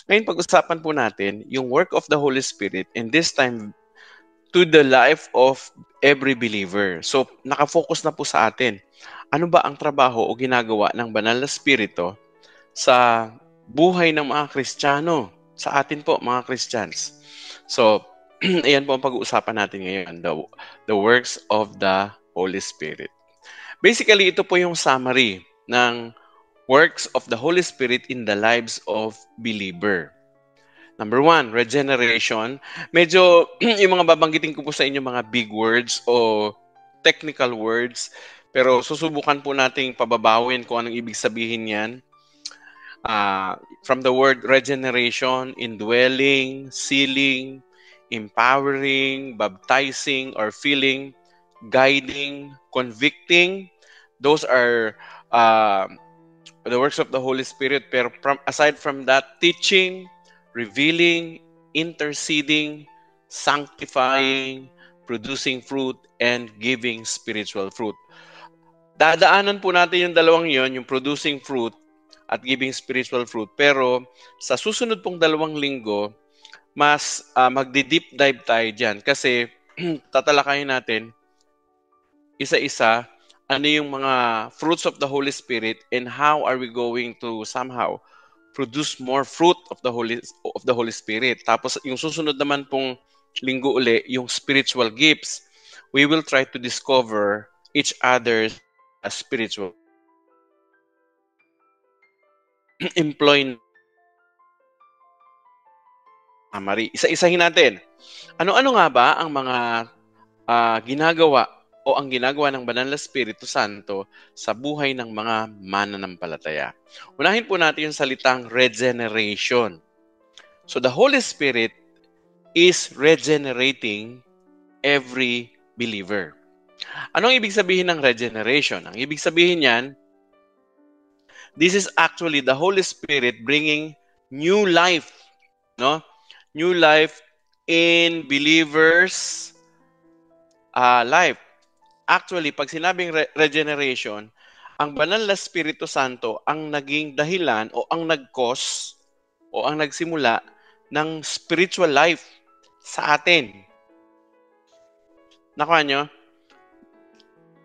Ngayon, pag-usapan po natin yung work of the Holy Spirit, and this time to the life of every believer. So, nakafocus na po sa atin. Ano ba ang trabaho o ginagawa ng Banal na Espiritu sa buhay ng mga Kristiyano? Sa atin po, mga Christians. So, ayan po ang pag-uusapan natin ngayon, the works of the Holy Spirit. Basically, ito po yung summary ng works of the Holy Spirit in the lives of believer. Number 1, regeneration. Medyo yung mga babanggitin ko po sa inyo mga big words o technical words, pero susubukan po nating pababawin kung anong ibig sabihin yan. From the word regeneration, indwelling, sealing, empowering, baptizing or filling, guiding, convicting. Those are the works of the Holy Spirit. Pero aside from that, teaching, revealing, interceding, sanctifying, producing fruit, and giving spiritual fruit. Dadaanan po natin yung dalawang yon, yung producing fruit at giving spiritual fruit. Pero sa susunod pong 2 linggo, mas magdi-deep dive tayo dyan. Kasi tatalakayin natin isa-isa ano yung mga fruits of the Holy Spirit and how are we going to somehow produce more fruit of the Holy Spirit. Tapos yung susunod naman pong linggo uli, yung spiritual gifts. We will try to discover each other's spiritual employ. Mari, isa-isahin natin. Ano-ano nga ba ang mga ginagawa o ang ginagawa ng Banal na Espiritu Santo sa buhay ng mga mananampalataya? Unahin po natin yung salitang regeneration. So the Holy Spirit is regenerating every believer. Anong ibig sabihin ng regeneration? Ang ibig sabihin niyan, this is actually the Holy Spirit bringing new life, no? New life in believers' life. Actually, pag sinabing regeneration, ang Banal na Espiritu Santo ang naging dahilan o ang nag-cause o ang nagsimula ng spiritual life sa atin. Nakuha nyo?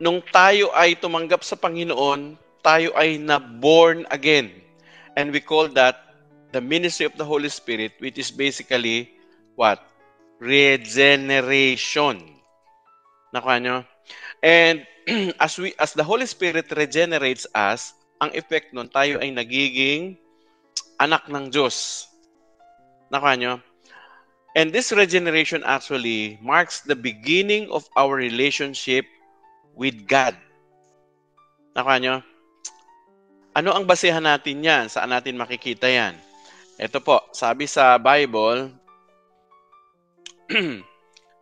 Nung tayo ay tumanggap sa Panginoon, tayo ay na-born again. And we call that the ministry of the Holy Spirit, which is basically what? Regeneration. Nakuha nyo? And as the Holy Spirit regenerates us, ang effect nun, tayo ay nagiging anak ng Diyos. Nakuha nyo? And this regeneration actually marks the beginning of our relationship with God. Nakuha nyo? Ano ang basehan natin yan? Saan natin makikita yan? Ito po, sabi sa Bible,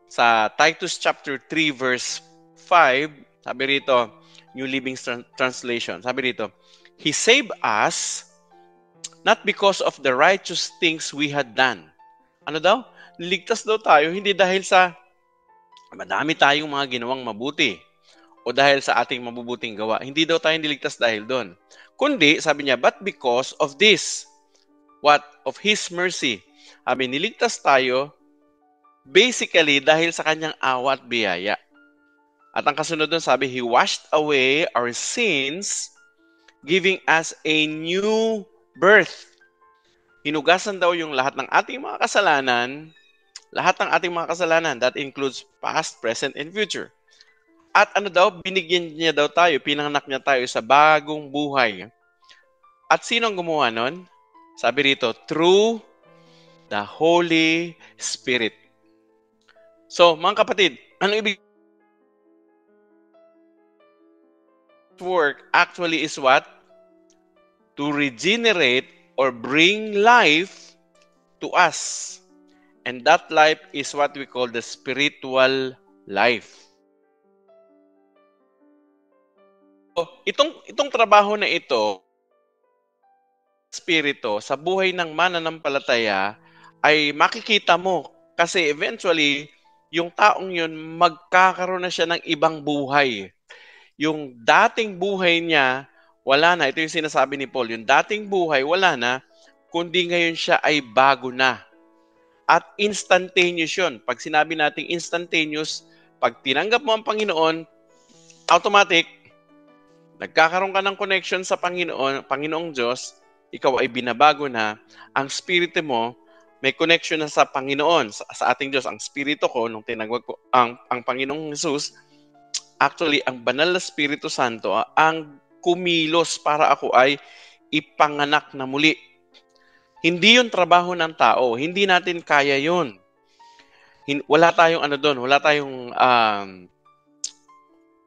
sa Titus chapter 3 verse 5, sabi rito, New Living Translation, sabi rito, He saved us not because of the righteous things we had done. Ano daw? Niligtas daw tayo hindi dahil sa madami tayong mga ginawang mabuti o dahil sa ating mabubuting gawa. Hindi daw tayo niligtas dahil doon. Kundi, sabi niya, but because of this, what? Of His mercy. Sabi, niligtas tayo basically dahil sa kanyang awa at biyaya. At ang kasunod doon, sabi, He washed away our sins, giving us a new birth. Hinugasan daw yung lahat ng ating mga kasalanan, that includes past, present, and future. At ano daw, binigyan niya daw tayo, pinanganak niya tayo sa bagong buhay. At sino ang gumawa nun? Sabi rito, through the Holy Spirit. So, mga kapatid, ano ibig work actually is what? To regenerate or bring life to us. And that life is what we call the spiritual life. So, itong trabaho na ito, Espiritu, sa buhay ng mananampalataya, ay makikita mo. Kasi eventually, yung taong yun, magkakaroon na siya ng ibang buhay. Yung dating buhay niya, wala na. Ito yung sinasabi ni Paul. Yung dating buhay, wala na. kundi ngayon siya ay bago na. At instantaneous yun. Pag sinabi nating instantaneous, pag tinanggap mo ang Panginoon, automatic, nagkakaroon ka ng connection sa Panginoong Diyos, ikaw ay binabago na, ang spirito mo, may connection na sa Panginoon, sa ating Diyos. Ang spirito ko, nung tinagwag ko ang Panginoong Jesus, actually, ang banal na Espiritu Santo, ang kumilos para ako ay ipanganak na muli. Hindi yun trabaho ng tao. Hindi natin kaya yun. Wala tayong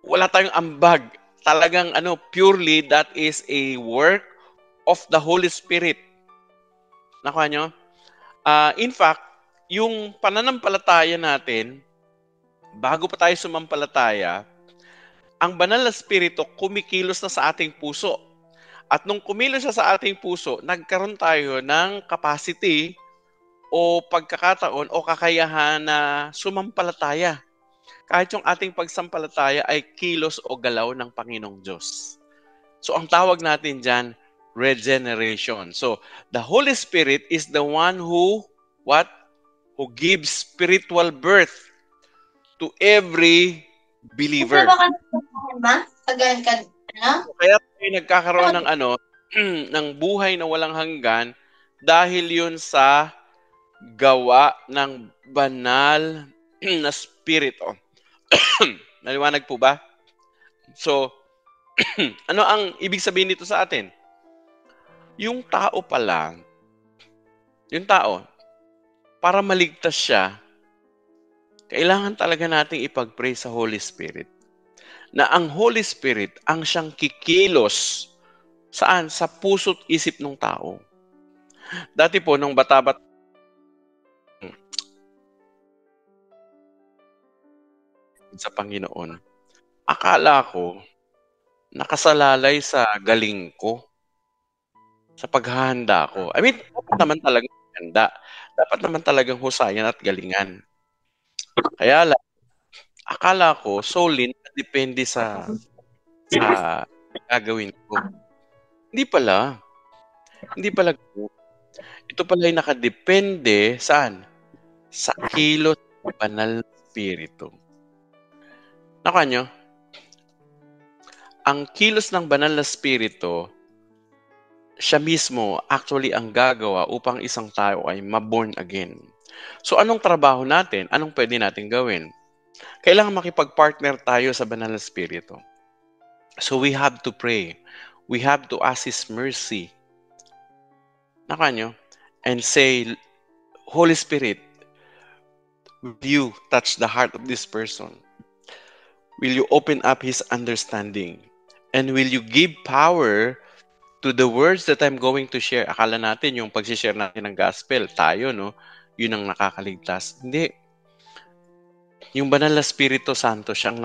wala tayong ambag. Talagang purely that is a work of the Holy Spirit. Nakuha nyo? In fact, yung pananampalataya natin, bago pa tayo sumampalataya, ang banal na Espiritu kumikilos na sa ating puso. At nung kumilos siya sa ating puso, nagkaroon tayo ng capacity o pagkakataon o kakayahan na sumampalataya. Kahit yung ating pagsampalataya ay kilos o galaw ng Panginoong Diyos. So ang tawag natin dyan, regeneration. So the Holy Spirit is the one who gives spiritual birth to every believer. Kaya tayo nagkakaroon ng ng buhay na walang hanggan dahil yun sa gawa ng banal na spirito. Naliwanag po ba? So, ano ang ibig sabihin nito sa atin? Yung tao pala, para maligtas siya, kailangan talaga nating ipag-pray sa Holy Spirit. Na ang Holy Spirit ang siyang kikilos saan? Sa puso't isip ng tao. Dati po, nung bata-bata, sa Panginoon, akala ko, nakasalalay sa galing ko, sa paghahanda ko. I mean, dapat naman talagang handa. Dapat naman talagang husayan at galingan. Kaya lang, akala ko, solely, depende sa gagawin ko. Hindi pala. Ito pala ay nakadepende saan? Sa kilos ng banal na Espiritu. Nakuha nyo? Ang kilos ng banal na Espiritu, siya mismo actually ang gagawa upang isang tao ay maborn again. So anong trabaho natin? Anong pwede natin gawin? Kailangan makipag-partner tayo sa banal na Espiritu. So we have to pray. We have to ask His mercy. Nakuha nyo? And say, Holy Spirit, will you touch the heart of this person? Will you open up his understanding? And will you give power to the words that I'm going to share? Akala natin yung pag-share natin ng gospel, tayo, no? Yun ang nakakaligtas. Hindi. Yung banal na Espiritu Santo, siyang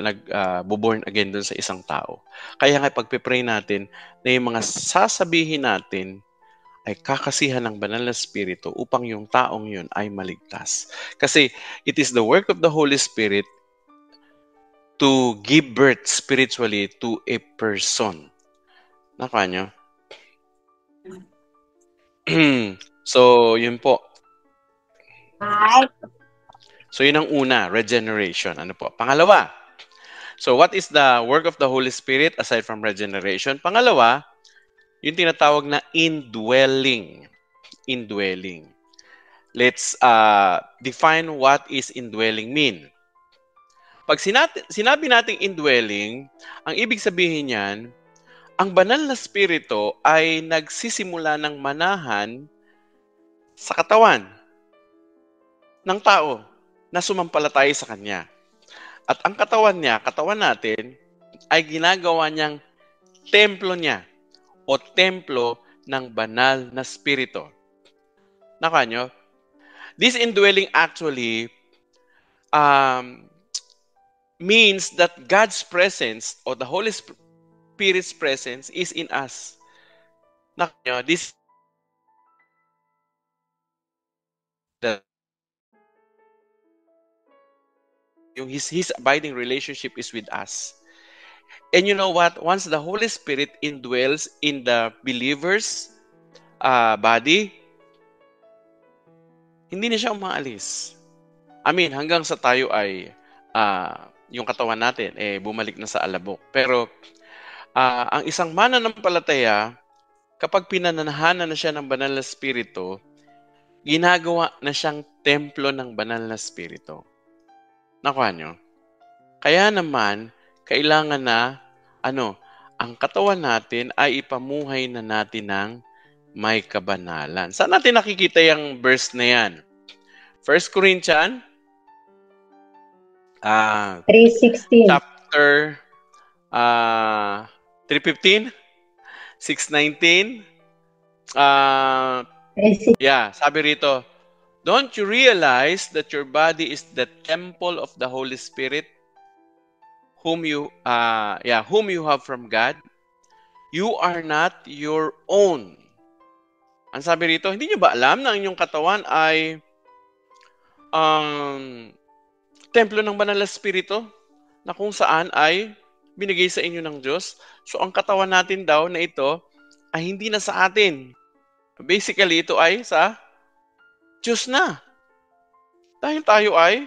nag-born again dun sa isang tao. Kaya nga pagpe-pray natin na yung mga sasabihin natin ay kakasihan ng banal na Espiritu upang yung taong yun ay maligtas. Kasi it is the work of the Holy Spirit to give birth spiritually to a person. Nakuha nyo? So, yun po. So, yun ang una, regeneration. Ano po? Pangalawa. So, what is the work of the Holy Spirit aside from regeneration? Pangalawa, yung tinatawag na indwelling. Indwelling. Let's define what is indwelling mean. Pag sinabi nating indwelling, ang ibig sabihin niyan, ang banal na spirito ay nagsisimula ng manahan sa katawan ng tao na sumampalataya sa kanya. At ang katawan natin, ay ginagawa niyang templo niya o templo ng banal na spirito. Nakuha nyo? This indwelling actually means that God's presence or the Holy Spirit's presence is in us. This his abiding relationship is with us. And you know what? Once the Holy Spirit indwells in the believers, body, hindi na siya umaalis. Hanggang sa tayo ay yung katawan natin bumalik na sa alabok. Pero ang isang mananampalataya, kapag pinananahanan na siya ng banal na spirito, ginagawa na siyang templo ng banal na spirito. Nakuha nyo? Kaya naman, kailangan na, ang katawan natin ay ipamuhay na natin ng may kabanalan. Saan natin nakikita yung verse na yan? 1 Corinthians 3:16. Chapter 3:15, 6:19. Sabi rito, don't you realize that your body is the temple of the Holy Spirit whom you have from God? You are not your own. Ang sabi rito, hindi nyo ba alam na ang inyong katawan ay templo ng banal na spirito na kung saan ay binigay sa inyo ng Diyos? So ang katawan natin daw na ito ay hindi na sa atin. Basically, ito ay sa Diyos na. Dahil tayo ay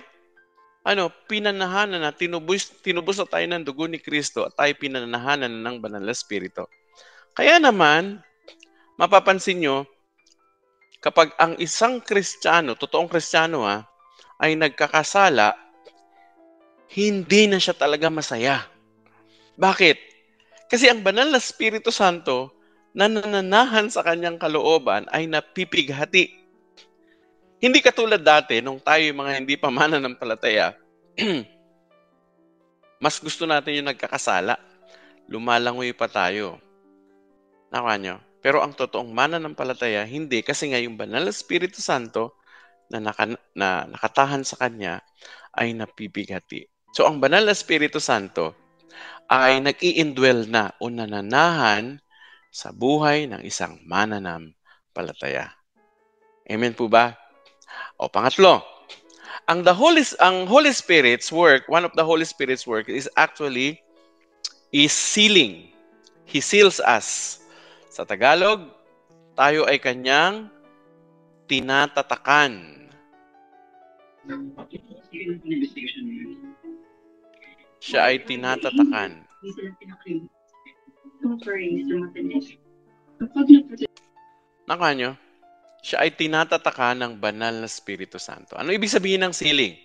pinanahanan na, tinubos na tayo ng dugo ni Kristo at tayo pinanahanan ng banal na spirito. Kaya naman, mapapansin nyo, kapag ang isang Kristiyano, totoong Kristiyano ay nagkakasala, hindi na siya talaga masaya. Bakit? Kasi ang banal na Espiritu Santo na nananahan sa kanyang kalooban ay napipighati. Hindi katulad dati, nung tayo yung mga hindi pa mananampalataya, mas gusto natin yung nagkakasala. Lumalangoy pa tayo. Nakuha nyo? Pero ang totoong mananampalataya, hindi. Kasi nga yung banal na Espiritu Santo na nakatahan sa kanya ay napipighati. So ang banal na Espiritu Santo ay nag-i-indwell na o nananahan sa buhay ng isang mananampalataya. Amen po ba? O pangatlo, ang Holy Spirit's work, one of the Holy Spirit's work is sealing. He seals us. Sa Tagalog, tayo ay kanyang tinatatakan. Siya ay tinatatakan. Nakuha nyo? Siya ay tinatatakan ng banal na Espiritu Santo. Ano ibig sabihin ng sealing?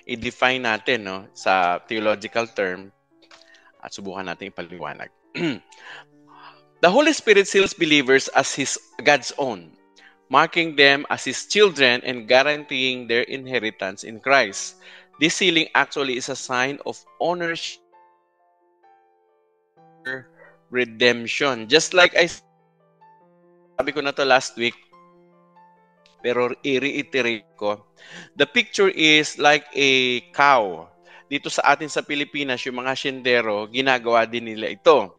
I-define natin sa theological term at subukan natin ipaliwanag. The Holy Spirit seals believers as God's own, marking them as His children and guaranteeing their inheritance in Christ. This sealing actually is a sign of ownership, redemption. Just like sabi ko na to last week, pero i-reiterate ko. The picture is like a cow. Dito sa atin sa Pilipinas, yung mga siyendero, ginagawa din nila ito.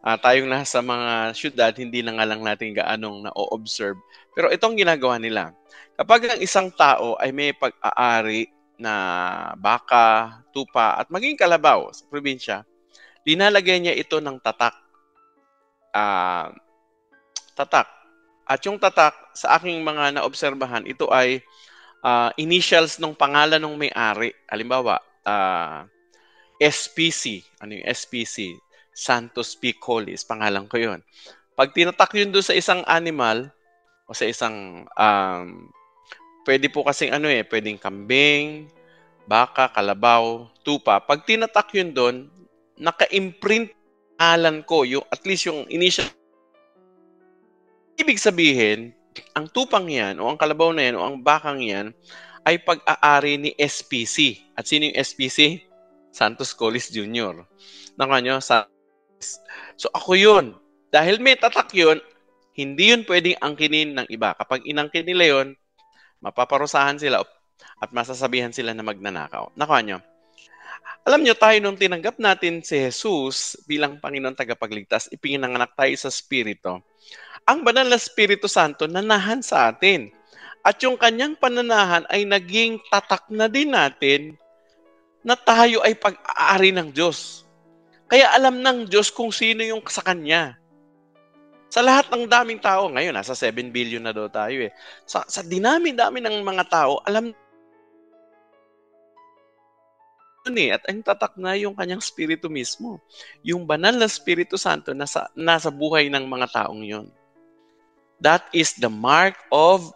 Tayong nasa mga syudad, hindi na nga lang natin gaanong na-observe. Pero itong ginagawa nila. Kapag ang isang tao ay may pag-aari na baka, tupa, at maging kalabaw sa probinsya, linalagay niya ito ng tatak. At yung tatak, sa aking mga naobserbahan, ito ay initials ng pangalan ng may-ari. Halimbawa, SPC. Ano yung SPC? Santos P. Collis. Pangalan ko yun. Pag tinatak yun doon sa isang animal, o sa isang, pwede po kasing pwedeng kambing, baka, kalabaw, tupa. Pag tinatak yun doon, naka-imprint pangalan ko, at least yung initial. Ibig sabihin, ang tupang yan, o ang kalabaw na yan, o ang bakang yan, ay pag-aari ni SPC. At sino yung SPC? Santos Collis Jr. Nakuha nyo? So ako yun. Dahil may tatak yun, hindi yun pwedeng angkinin ng iba. Kapag inangkin nila yun, mapaparusahan sila at masasabihan sila na magnanakaw. Nakuha nyo? Alam nyo, tayo nung tinanggap natin si Jesus bilang Panginoon tagapagligtas, ipinanganak tayo sa Espiritu. Ang banal na Espiritu Santo nanahan sa atin. At yung kanyang pananahan ay naging tatak na din natin na tayo ay pag-aari ng Diyos. Kaya alam ng Diyos kung sino yung sa Kanya. Sa lahat ng daming tao, ngayon, nasa 7 billion na daw tayo eh. Sa dinami-dami ng mga tao, alam yun eh, at ang tatak na yung kanyang spirito mismo. Yung banal na Spirito Santo nasa buhay ng mga taong yun. That is the mark of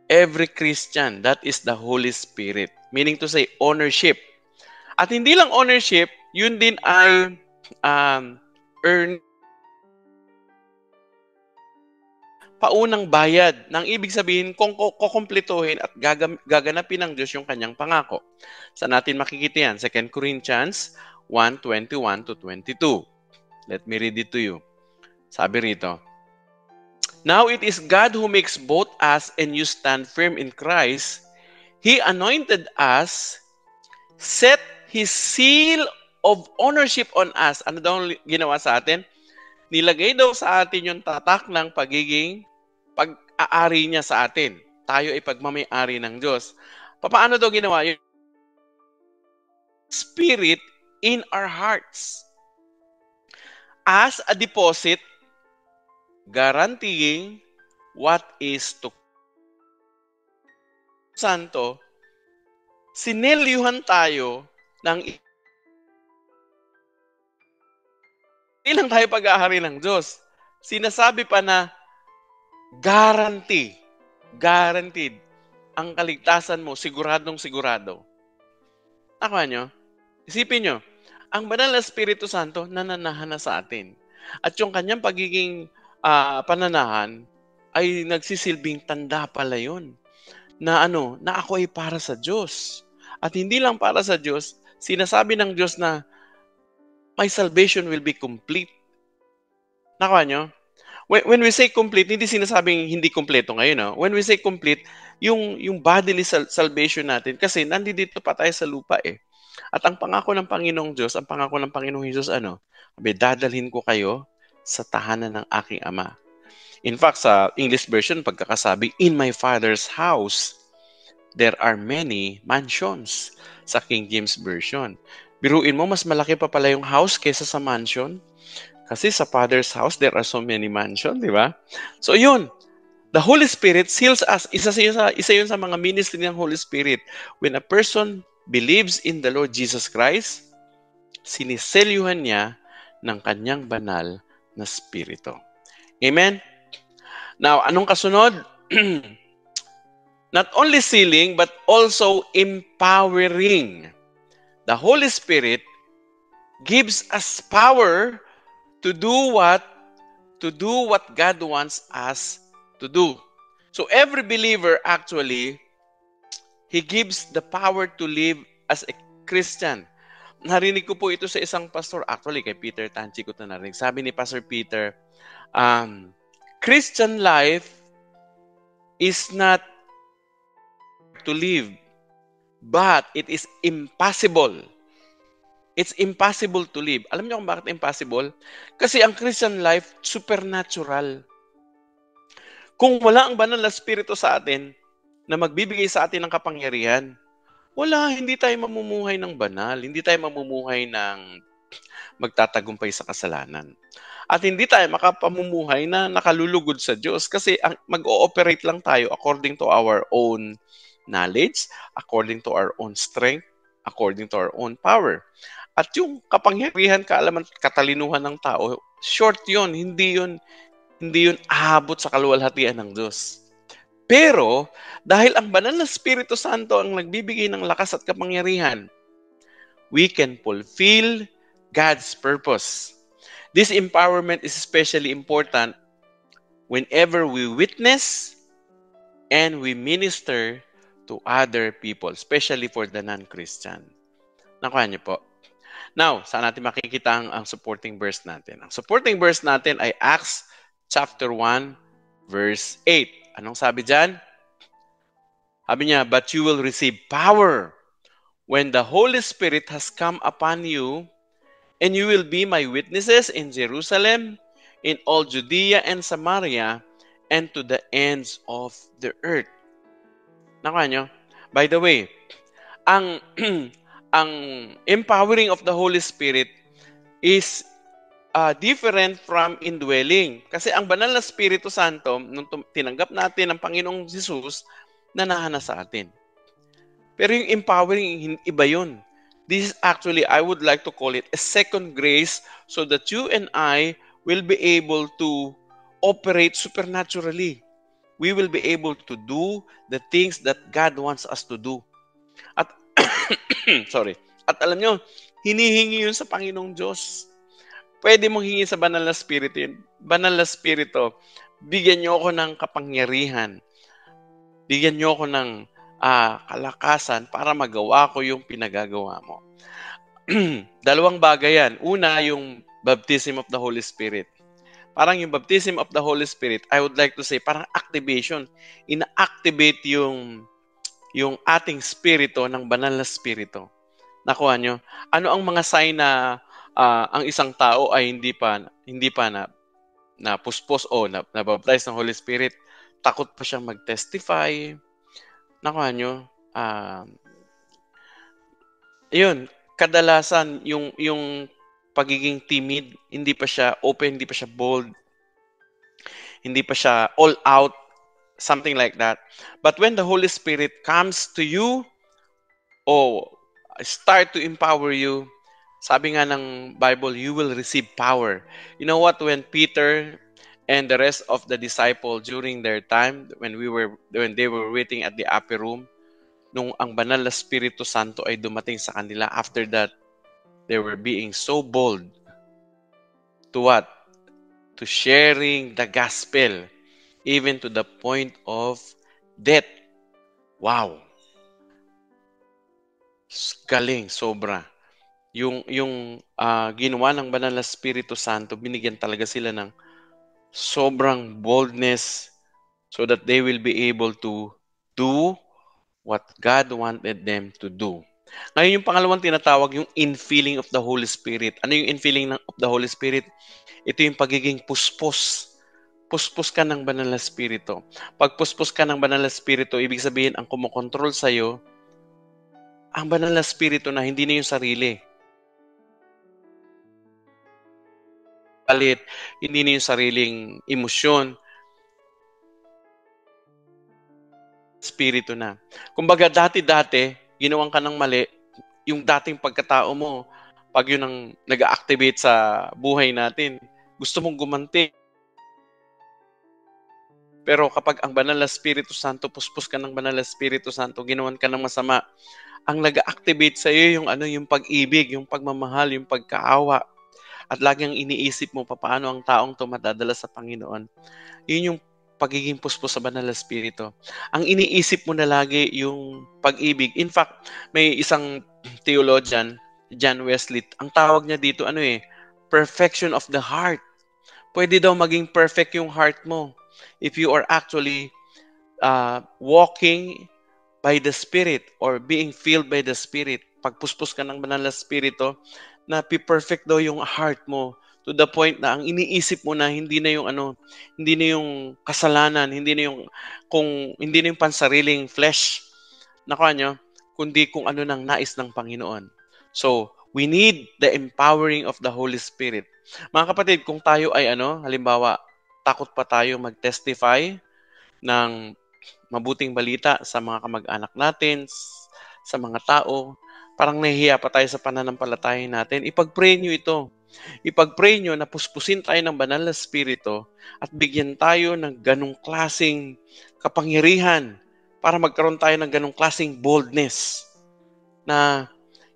every Christian. That is the Holy Spirit. Meaning to say, ownership. At hindi lang ownership, yun din ay earn paunang bayad. Nang ibig sabihin, kung kukumpletuhin at gaganapin ng Diyos yung kanyang pangako. Saan natin makikita yan? 2 Corinthians 1:21-22. Let me read it to you. Sabi rito, "Now it is God who makes both us and you stand firm in Christ. He anointed us, set His seal of ownership on us." Ano daw ginawa sa atin? Nilagay daw sa atin yung tatak ng pagiging pag-aari niya sa atin. Tayo ay pagmamay-ari ng Diyos. Paano daw ginawa yun? Spirit in our hearts as a deposit guaranteeing what is to Santo, sinelyuhan tayo ng hindi lang tayo pag-aari ng Diyos. Sinasabi pa na guaranteed ang kaligtasan mo, siguradong sigurado. Nakuha nyo? Isipin nyo, ang banal na Espiritu Santo nananahan na sa atin. At yung kanyang pagiging pananahan ay nagsisilbing tanda pala yun. Na ako ay para sa Diyos. At hindi lang para sa Diyos, sinasabi ng Diyos na my salvation will be complete. Nakuha nyo? When we say complete, hindi sinasabing hindi kompleto ngayon. No? When we say complete, yung bodily salvation natin, kasi nandito pa tayo sa lupa eh. At ang pangako ng Panginoong Diyos, ang pangako ng Panginoong Jesus, dadalhin ko kayo sa tahanan ng aking Ama. In fact, sa English version, pagkakasabi, in my Father's house, there are many mansions. Sa King James Version. Biruin mo, mas malaki pa pala yung house kaysa sa mansion. Kasi sa Father's house, there are so many mansions, di ba? So yun, the Holy Spirit seals us. Isa yun sa mga ministry ng Holy Spirit. When a person believes in the Lord Jesus Christ, siniselyuhan niya ng kanyang banal na Spirito. Amen? Now, anong kasunod? Not only sealing, but also empowering. The Holy Spirit gives us power to do what God wants us to do. So every believer actually, he gives the power to live as a Christian. Narinig ko po ito sa isang pastor, actually kay Peter Tanchi ko ito narinig. Sabi ni Pastor Peter, Christian life is not to live, but it is impossible. It's impossible to live. Alam niyo kung bakit impossible? Kasi ang Christian life, supernatural. Kung wala ang banal na Espiritu sa atin, na magbibigay sa atin ng kapangyarihan, hindi tayo mamumuhay ng banal. Hindi tayo mamumuhay ng magtatagumpay sa kasalanan. At hindi tayo makapamumuhay na nakalulugod sa Diyos kasi mag-ooperate lang tayo according to our own knowledge, according to our own strength, according to our own power. At yung kapangyarihan, kaalaman, katalinuhan ng tao, short yun. Hindi yun aabot sa kaluwalhatian ng Diyos. Pero, dahil ang banal na Espiritu Santo ang nagbibigay ng lakas at kapangyarihan, we can fulfill God's purpose. This empowerment is especially important whenever we witness and we minister to other people, especially for the non-Christian. Nakuha niyo po. Now, saan natin makikita ang supporting verse natin? Ang supporting verse natin ay Acts chapter 1, verse 8. Anong sabi dyan? Sabi niya, but you will receive power when the Holy Spirit has come upon you, and you will be my witnesses in Jerusalem, in all Judea and Samaria, and to the ends of the earth. Nakuha nyo? By the way, ang empowering of the Holy Spirit is different from indwelling. Kasi ang banal na Espiritu Santo, nung tinanggap natin ang Panginoong Jesus, nanahana sa atin. Pero yung empowering, iba yun. This is actually, I would like to call it a second grace so that you and I will be able to operate supernaturally. We will be able to do the things that God wants us to do. At, sorry. At alam nyo, hinihingi yun sa Panginoong Diyos. Pwede mong hingi sa banal na Espiritu yun. Banal na Espiritu, bigyan nyo ako ng kapangyarihan. Bigyan nyo ako ng kalakasan para magawa ko yung pinagagawa mo. Dalawang bagay yan. Una, yung baptism of the Holy Spirit. Parang yung baptism of the Holy Spirit, I would like to say, parang activation. Ina-activate yung ating spirito ng banal na spirito. Nakuha nyo? Ano ang mga sign na ang isang tao ay hindi pa na puspos o nabaptize ng Holy Spirit? Takot pa siyang mag-testify. Nakuha nyo? Yun, kadalasan yung pagiging timid, hindi pa siya open, hindi pa siya bold, hindi pa siya all out, something like that. But when the Holy Spirit comes to you o start to empower you, sabi nga ng Bible, you will receive power. You know what? When Peter and the rest of the disciples during their time, when they were waiting at the upper room, nung ang banal na Espiritu Santo ay dumating sa kanila, after that, they were being so bold to what? To sharing the gospel, even to the point of death. Wow! Galing, sobra. Yung ginawa ng banal na Espiritu Santo, binigyan talaga sila ng sobrang boldness so that they will be able to do what God wanted them to do. Ngayon, yung pangalawang tinatawag, yung infilling of the Holy Spirit. Ano yung infilling of the Holy Spirit? Ito yung pagiging puspos. Puspos ka ng banal na Espiritu. Pag puspos ka ng banal na Espiritu, ibig sabihin, ang kumokontrol sa'yo, ang banal na Espiritu na hindi na yung sarili. Hindi na yung sariling emosyon. Espiritu na. Kumbaga, dati-dati, ginawan ka ng mali, yung dating pagkatao mo, pag yun ang nag-activate sa buhay natin, gusto mong gumanti. Pero kapag ang banal na Espiritu Santo, puspos ka ng banal na Espiritu Santo, ginawan ka ng masama, ang nag-activate sa iyo yung pag-ibig, yung pagmamahal, yung pagkaawa. At laging iniisip mo paano ang taong to madadala sa Panginoon. Yun yung pagiging puspos sa banal na Espiritu. Ang iniisip mo na lagi yung pag-ibig. In fact, may isang theologian, John Wesley, ang tawag niya dito, perfection of the heart. Pwede daw maging perfect yung heart mo if you are actually walking by the Spirit or being filled by the Spirit. Pagpuspos ka ng banal na Espiritu, na perfect daw yung heart mo to the point na ang iniisip mo na hindi na yung kasalanan, hindi na yung pansariling flesh. Nakuha nyo? Kundi kung ano nang nais ng Panginoon. So, we need the empowering of the Holy Spirit. Mga kapatid, kung tayo ay halimbawa, takot pa tayo mag-testify ng mabuting balita sa mga kamag-anak natin, sa mga tao, parang nahihiya pa tayo sa pananampalataya natin, ipag-pray nyo ito. Ipag-pray nyo na puspusin tayo ng banal na Espiritu at bigyan tayo ng ganong klaseng kapangyarihan para magkaroon tayo ng ganong klaseng boldness na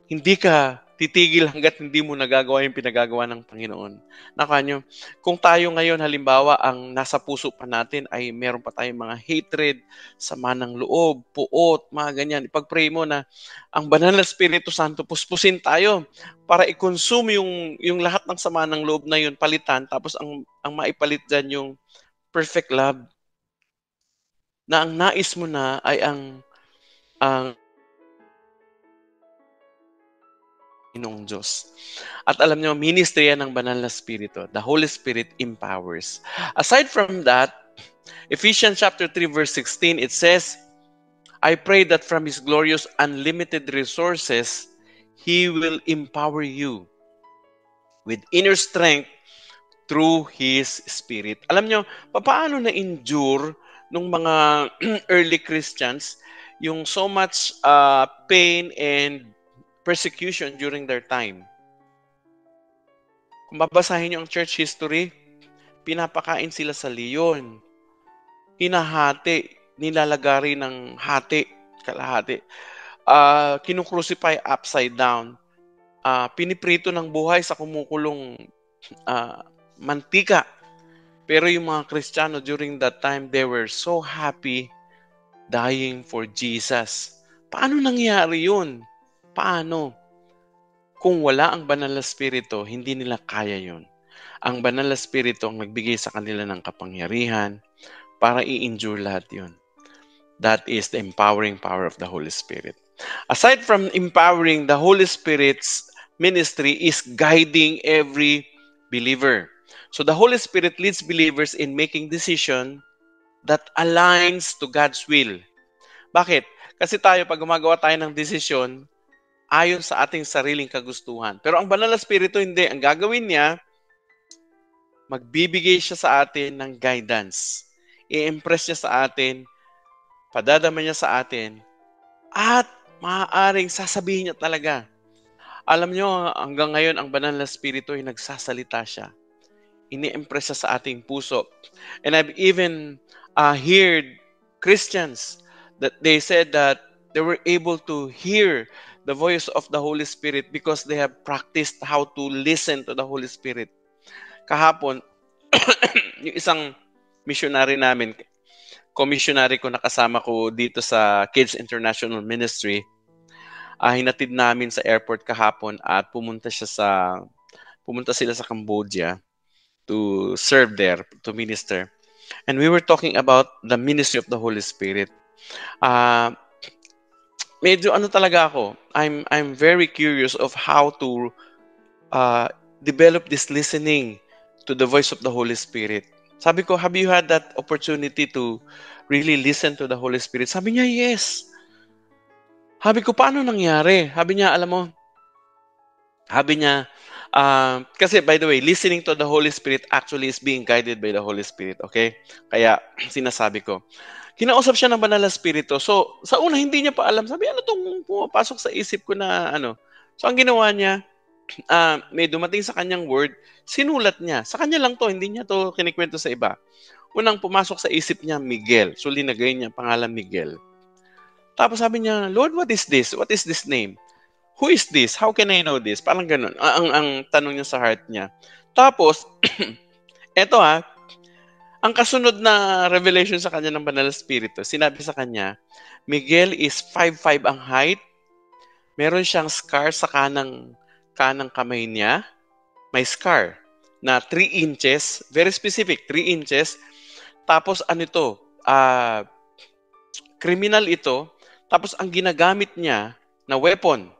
hindi ka titigil hanggat hindi mo nagagawa yung pinagagawa ng Panginoon. Nakanyo, kung tayo ngayon halimbawa ang nasa puso pa natin ay meron pa tayong mga hatred, sama ng loob, puot, mga ganyan, ipag-pray mo na ang banal na Espiritu Santo puspusin tayo para i-consume yung lahat ng sama ng loob na yun, palitan, tapos ang maipalit dyan yung perfect love na ang nais mo na ay ang Panginoong Diyos. At alam niyo, ministry yan ng banal na Espiritu. The Holy Spirit empowers. Aside from that, Ephesians chapter 3 verse 16, it says, I pray that from His glorious unlimited resources, He will empower you with inner strength through His Spirit. Alam nyo, paano na-endure nung mga early Christians yung so much pain and persecution during their time? Kung babasahin nyo ang church history, pinapakain sila sa leon. Hinahati, nilalagari ng hati, kalahati. Kinukrucify upside down. Piniprito ng buhay sa kumukulong mantika. Pero yung mga Kristiyano during that time, they were so happy dying for Jesus. Paano nangyari yun? Paano? Kung wala ang banal na spirito, hindi nila kaya yun. Ang banal na spirito ang nagbigay sa kanila ng kapangyarihan para i-endure lahat yun. That is the empowering power of the Holy Spirit. Aside from empowering, the Holy Spirit's ministry is guiding every believer. So the Holy Spirit leads believers in making decision that aligns to God's will. Bakit? Kasi tayo, pag gumagawa tayo ng desisyon, ayon sa ating sariling kagustuhan. Pero ang banal na spirito, hindi. Ang gagawin niya, magbibigay siya sa atin ng guidance. I-impress niya sa atin, padadama niya sa atin, at maaaring sasabihin niya talaga. Alam niyo, hanggang ngayon, ang banal na spirito ay nagsasalita siya. Ini-impress siya sa ating puso. And I've even heard Christians that they said that they were able to hear the voice of the Holy Spirit because they have practiced how to listen to the Holy Spirit. Kahapon, yung isang missionary namin, commissionary ko nakasama ko dito sa Kids International Ministry, hinatid namin sa airport kahapon at pumunta sila sa Cambodia to serve there, to minister. And we were talking about the ministry of the Holy Spirit. Medyo talaga ako. I'm very curious of how to develop this listening to the voice of the Holy Spirit. Sabi ko, have you had that opportunity to really listen to the Holy Spirit? Sabi niya, yes. Sabi ko, paano nangyari? Sabi niya, kasi by the way, listening to the Holy Spirit actually is being guided by the Holy Spirit, okay? Kaya sinasabi ko, kinausap siya ng banal na spirito. So, sa una, hindi niya pa alam. Sabi, ano itong pumapasok sa isip ko na ano? So, ang ginawa niya, may dumating sa kanyang word, sinulat niya. Sa kanya lang to, hindi niya to kinikwento sa iba. Unang pumasok sa isip niya, Miguel. So, linagay niya pangalan Miguel. Tapos sabi niya, Lord, what is this? What is this name? Who is this? How can I know this? Parang ganun. Ang tanong niya sa heart niya. Tapos, eto ang kasunod na revelation sa kanya ng Banal na Espiritu, sinabi sa kanya, Miguel is 5'5" ang height. Meron siyang scar sa kanang kamay niya. May scar na 3 inches. Very specific, 3 inches. Tapos criminal ito. Tapos ang ginagamit niya na weapon,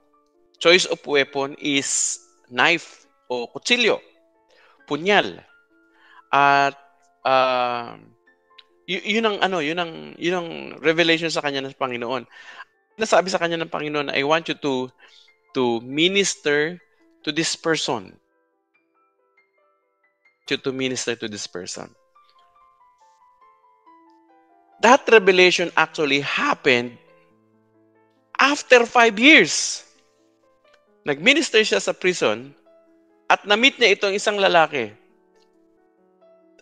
choice of weapon is knife o kutsilyo, punyal. At yun ang revelation sa kanya ng Panginoon. Nasabi sa kanya ng Panginoon, I want you to minister to this person. To minister to this person. That revelation actually happened after 5 years. Nag-minister siya sa prison at na-meet niya itong isang lalaki.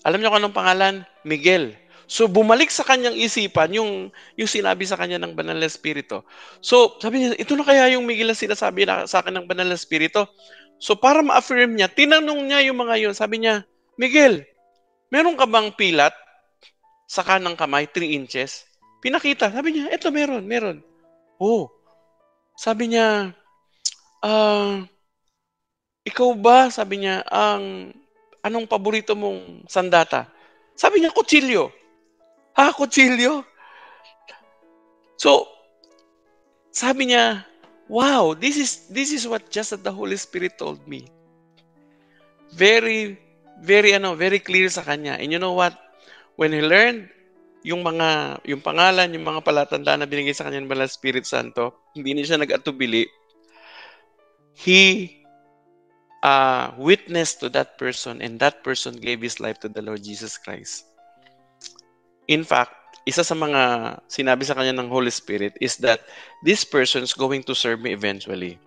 Alam niyo kung anong pangalan? Miguel. So, bumalik sa kanyang isipan yung sinabi sa kanya ng Banal na Espiritu. So, sabi niya, ito na kaya yung Miguel na sinasabi sa akin ng Banal na Espiritu? So, para ma-affirm niya, tinanong niya yung mga yun. Sabi niya, Miguel, meron ka bang pilat sa kanang kamay, 3 inches? Pinakita. Sabi niya, eto meron. Oh. Sabi niya, ikaw ba? Sabi niya, anong paborito mong sandata? Sabi niya, kutsilyo. Kutsilyo? So, sabi niya, wow, this is what just the Holy Spirit told me. Very, very clear sa kanya. And you know what? When he learned yung pangalan, yung mga palatandaan na binigay sa kanya ng Banal Spirit Santo, hindi na siya nag-atubili. He witness to that person, and that person gave his life to the Lord Jesus Christ. In fact, isa sa mga sinabi sa kanya ng Holy Spirit is that this person is going to serve me eventually.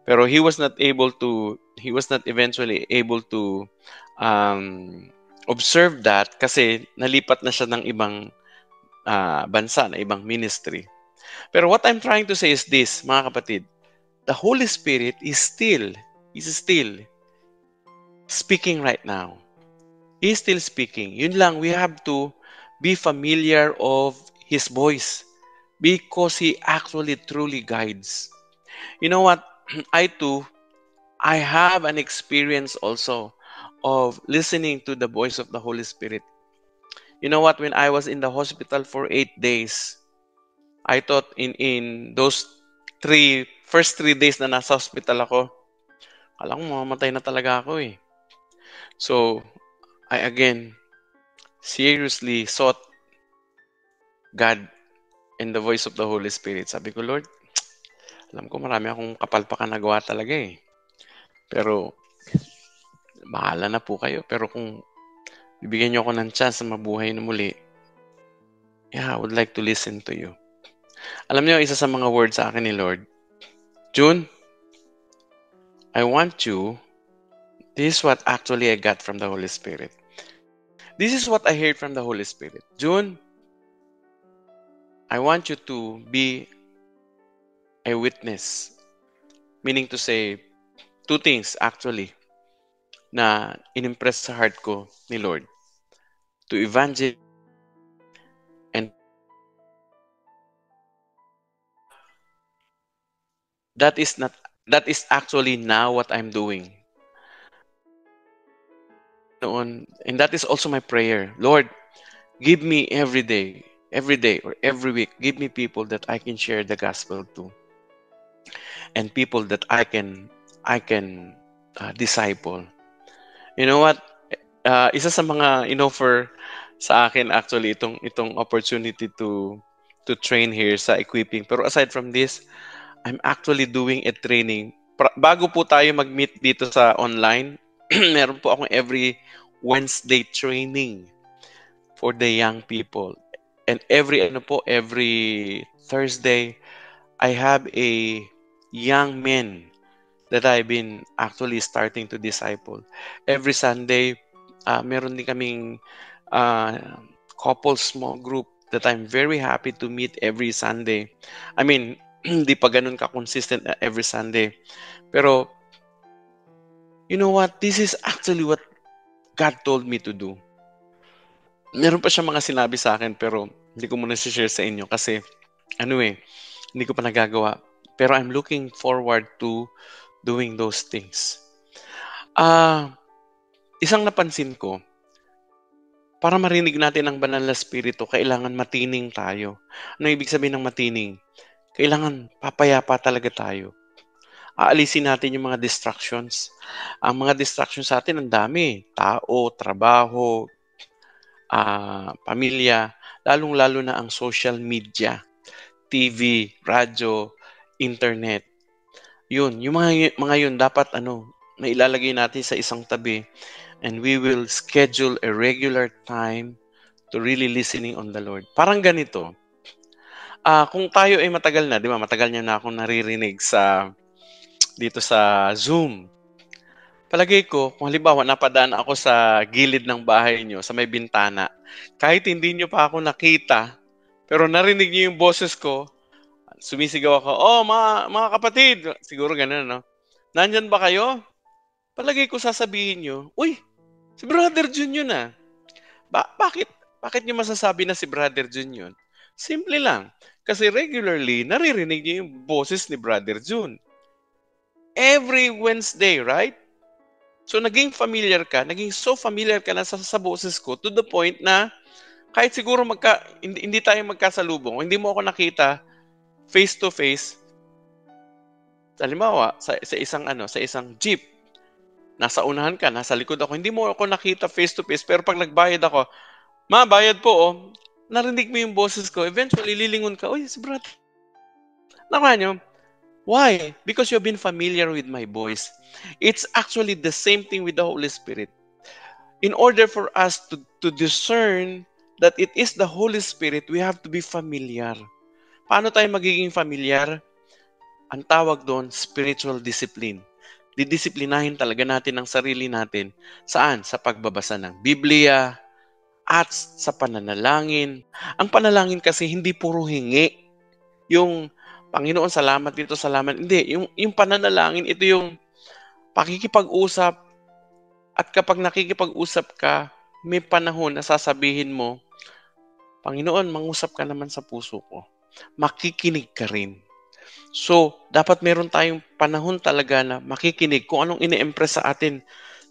Pero he was not eventually able to observe that kasi nalipat na siya ng ibang bansa, na ibang ministry. Pero what I'm trying to say is this, mga kapatid, the Holy Spirit is still speaking right now. He is still speaking. Yun lang, we have to be familiar of His voice because He actually truly guides. You know what? I have an experience also of listening to the voice of the Holy Spirit. You know what? When I was in the hospital for 8 days, I thought in those first 3 days na nasa hospital ako, alam ko mamamatay na talaga ako eh. So, I again seriously sought God and the voice of the Holy Spirit. Sabi ko, Lord, alam ko marami akong kapalpakan na gawa talaga eh. Pero, bahala na po kayo. Pero kung bibigyan niyo ako ng chance na mabuhay na muli, yeah, I would like to listen to you. Alam niyo, isa sa mga words sa akin ni Lord, June, I want you, this is what actually I got from the Holy Spirit. This is what I heard from the Holy Spirit. June, I want you to be a witness. Meaning to say, 2 things actually na inimpress sa heart ko ni Lord. To evangelize and that is actually now what I'm doing. And that is also my prayer. Lord, give me every day or every week, give me people that I can share the gospel to. And people that I can disciple. You know what? Isa sa mga inoffer sa akin actually itong opportunity to train here sa equipping. Pero aside from this, I'm actually doing a training. Bago po tayo mag-meet dito sa online, meron po akong every Wednesday training for the young people. And every Thursday, I have a young men that I've been actually starting to disciple. Every Sunday, meron din kaming couple small group that I'm very happy to meet every Sunday. I mean, hindi pa ganun ka-consistent every Sunday. Pero, you know what? This is actually what God told me to do. Meron pa siya mga sinabi sa akin pero hindi ko muna share sa inyo kasi hindi ko pa nagagawa. Pero I'm looking forward to doing those things. Isang napansin ko, para marinig natin ang banal na spirito, kailangan matining tayo. Ano ibig sabihin ng matining? Kailangan papayapa talaga tayo. Aalisin natin yung mga distractions. Ang mga distractions sa atin, ang dami. Tao, trabaho, pamilya, lalong-lalo na ang social media, TV, radyo, internet. Yung mga yun dapat nailalagay natin sa isang tabi and we will schedule a regular time to really listening on the Lord. Parang ganito. Kung tayo ay matagal na, di ba? Matagal niya na akong naririnig dito sa Zoom. Palagay ko, kung halimbawa napadaan ako sa gilid ng bahay niyo, sa may bintana, kahit hindi niyo pa ako nakita, pero narinig niyo yung boses ko, sumisigaw ako, mga kapatid, siguro ganun, no? Nandyan ba kayo? Palagay ko sasabihin niyo, uy, si Brother Jun yun ah. Bakit niyo masasabi na si Brother Jun yun? Simple lang. Kasi regularly, naririnig niyo yung boses ni Brother Jun. Every Wednesday, right? So, naging so familiar ka na sa boses ko to the point na kahit siguro hindi tayo magkasalubong, hindi mo ako nakita face to face, halimbawa, sa isang jeep, nasa unahan ka, nasa likod ako, hindi mo ako nakita face to face, pero pag nagbayad ako, bayad po, narinig mo yung boses ko, eventually lilingon ka, uy, si brother. Nakuha nyo, Why? Because you've been familiar with my voice. It's actually the same thing with the Holy Spirit. In order for us to discern that it is the Holy Spirit, we have to be familiar. Paano tayo magiging familiar? Ang tawag doon, spiritual discipline. Didisiplinahin talaga natin ang sarili natin. Saan? Sa pagbabasa ng Biblia at sa pananalangin. Ang panalangin kasi hindi puro hingi. Yung, Panginoon, salamat dito, salamat. Hindi. Yung pananalangin, ito yung pakikipag-usap. At kapag nakikipag-usap ka, may panahon na sasabihin mo, Panginoon, mangusap ka naman sa puso ko. Makikinig ka rin. So, dapat meron tayong panahon talaga na makikinig kung anong ine-impress sa atin,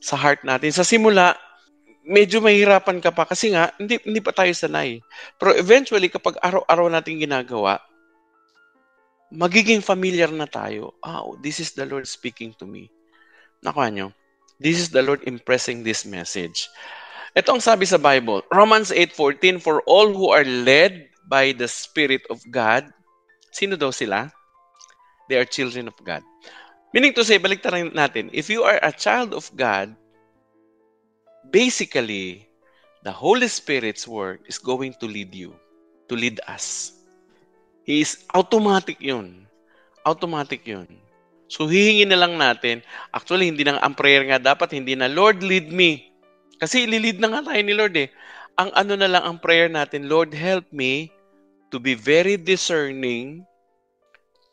sa heart natin. Sa simula, medyo mahirapan ka pa kasi nga, hindi pa tayo sanay. Pero eventually, kapag araw-araw natin ginagawa, magiging familiar na tayo. Oh, this is the Lord speaking to me. Nakuha nyo? This is the Lord impressing this message. Ito ang sabi sa Bible, Romans 8:14, for all who are led by the Spirit of God, sino daw sila? They are children of God. Meaning to say, baliktaran natin, if you are a child of God, basically, the Holy Spirit's work is going to lead you, to lead us. He is automatic yun. Automatic yun. So, hihingi na lang natin. Actually, hindi na ang prayer nga dapat, hindi na, Lord, lead me. Kasi ililid na nga tayo ni Lord eh. Ang ano na lang ang prayer natin, Lord, help me to be very discerning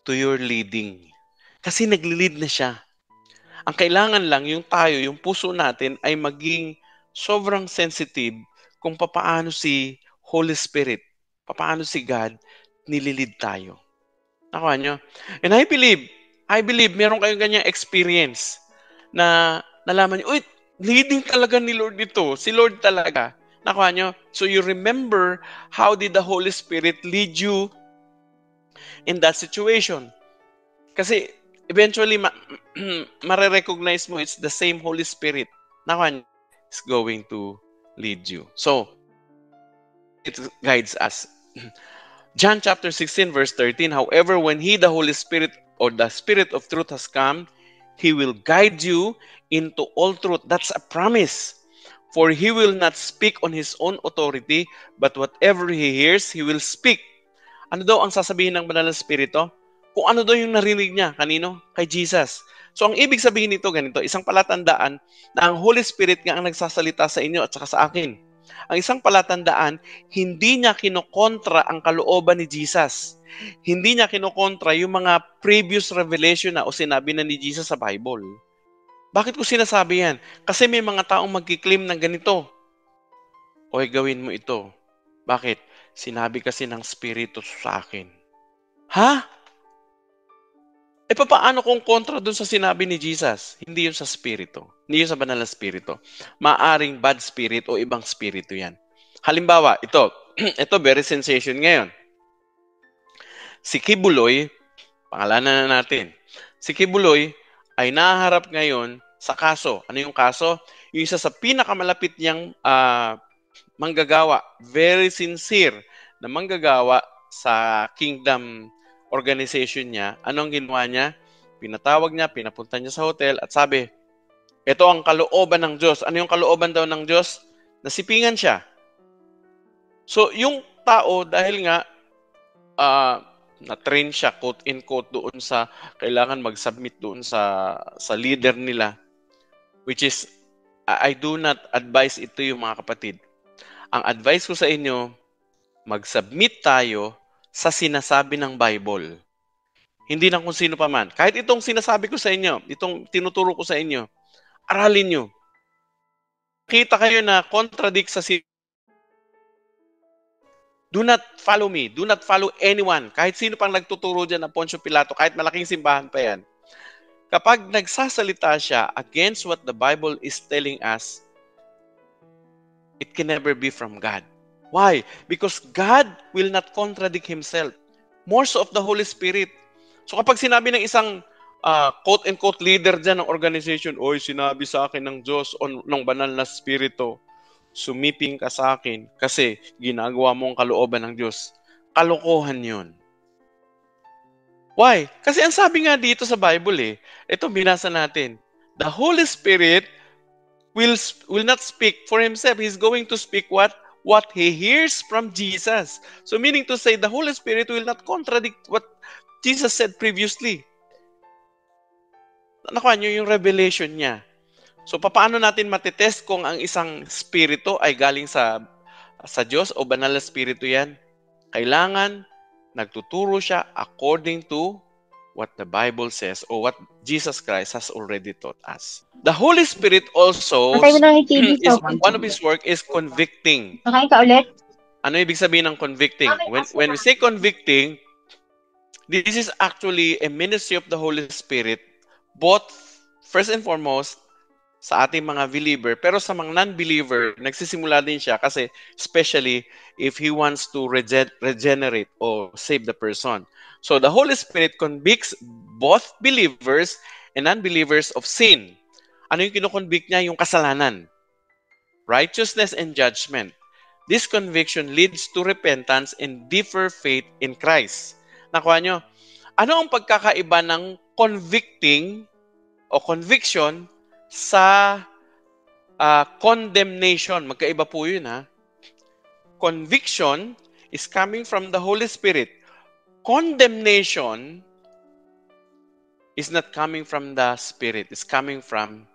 to your leading. Kasi nagli-lead na siya. Ang kailangan lang, yung tayo, yung puso natin ay maging sobrang sensitive kung papaano si Holy Spirit, papaano si God, nililid tayo. Nakuha nyo? And I believe, meron kayong ganyang experience na nalaman nyo, uy, leading talaga ni Lord dito. Si Lord talaga. Nakuha nyo? So you remember how did the Holy Spirit lead you in that situation. Kasi eventually, mare-recognize mo it's the same Holy Spirit. Nakuha nyo? Is going to lead you. So, it guides us. John chapter 16 verse 13, however, when He, the Holy Spirit, or the Spirit of truth has come, He will guide you into all truth. That's a promise. For He will not speak on His own authority, but whatever He hears, He will speak. Ano daw ang sasabihin ng Banal na Espiritu? Kung ano daw yung narinig niya. Kanino? Kay Jesus. So ang ibig sabihin nito, ganito, isang palatandaan na ang Holy Spirit nga ang nagsasalita sa inyo at saka sa akin. Ang isang palatandaan, hindi niya kinokontra ang kalooban ni Jesus. Hindi niya kinokontra yung mga previous revelation na o sinabi na ni Jesus sa Bible. Bakit ko sinasabi yan? Kasi may mga taong magkiklaim ng ganito. Oy, gawin mo ito. Bakit? Sinabi kasi ng Espiritu sa akin. Ha? E paano kung kontra dun sa sinabi ni Jesus? Hindi yun sa Espiritu. Hindi yun sa banal na Espiritu. Maaring bad spirit o ibang spirito yan. Halimbawa, ito. Ito, very sensation ngayon. Si Kibuloy, pangalanan na natin. Si Kibuloy ay nahaharap ngayon sa kaso. Ano yung kaso? Yung isa sa pinakamalapit niyang manggagawa, very sincere na manggagawa sa kingdom organization niya. Anong ginawa niya? Pinatawag niya, pinapunta niya sa hotel at sabi, ito ang kalooban ng Diyos. Ano yung kalooban daw ng Diyos? Nasipingan siya. So, yung tao, dahil nga, na-train siya, quote-in-quote, doon sa, kailangan mag-submit doon sa leader nila, which is, I do not advise ito yung mga kapatid. Ang advice ko sa inyo, mag-submit tayo sa sinasabi ng Bible. Hindi na kung sino pa man. Kahit itong sinasabi ko sa inyo, itong tinuturo ko sa inyo, aralin nyo. Kita kayo na contradict sa do not follow me. Do not follow anyone. Kahit sino pang nagtuturo dyan na Poncio Pilato, kahit malaking simbahan pa yan. Kapag nagsasalita siya against what the Bible is telling us, it can never be from God. Why? Because God will not contradict Himself. More so of the Holy Spirit. So kapag sinabi ng isang quote-unquote leader dyan ng organization, oy, sinabi sa akin ng Diyos o ng banal na spirito, sumiping ka sa akin kasi ginagawa mo ang kalooban ng Diyos. Kalokohan yun. Why? Kasi ang sabi nga dito sa Bible ito binasa natin, the Holy Spirit will not speak for himself. He's going to speak what he hears from Jesus. So meaning to say, the Holy Spirit will not contradict what Jesus said previously. Nakuha nyo yung revelation niya. So paano natin matitest kung ang isang spirito ay galing sa Diyos o banal na spirito yan? Kailangan nagtuturo siya according to what the Bible says or what Jesus Christ has already taught us. The Holy Spirit also one of his work is convicting. Nakain ka ulit? Ano ibig sabihin ng convicting? When we say convicting, this is actually a ministry of the Holy Spirit, both first and foremost sa ating mga believer, pero sa mga non-believer, nagsisimula din siya kasi especially if he wants to regenerate or save the person. So the Holy Spirit convicts both believers and non-believers of sin. Ano yung kinoconvict niya? Yung kasalanan. Righteousness and judgment. This conviction leads to repentance and deeper faith in Christ. Nakuha nyo? Ano ang pagkakaiba ng convicting o conviction sa condemnation? Magkaiba po yun, ha? Conviction is coming from the Holy Spirit. Condemnation is not coming from the Spirit. It's coming from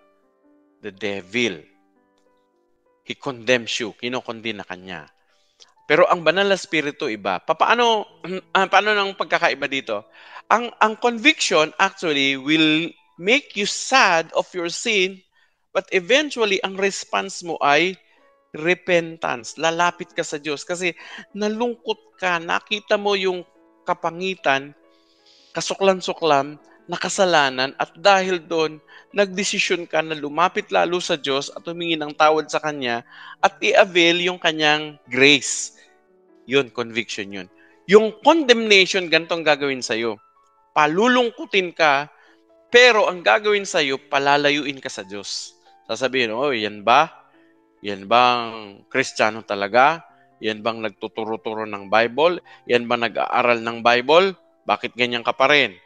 the devil. He condemns you. Kinokondin na kanya. Pero ang banal na spirito iba. Paano nang pagkakaiba dito? Ang conviction actually will make you sad of your sin, but eventually ang response mo ay repentance. Lalapit ka sa Diyos kasi nalungkot ka, nakita mo yung kapangitan, kasuklan-suklam, nakasalanan, at dahil doon, nagdesisyon ka na lumapit lalo sa Diyos at humingi ng tawad sa Kanya at i-avail yung Kanyang grace. Yun, conviction yun. Yung condemnation, ganitong gagawin sa'yo. Palulungkutin ka, pero ang gagawin sa'yo, palalayuin ka sa Diyos. Sasabihin, yan ba? Yan bang Kristiyano talaga? Yan bang nagtuturo-turo ng Bible? Yan bang nag-aaral ng Bible? Bakit ganyan ka pa rin?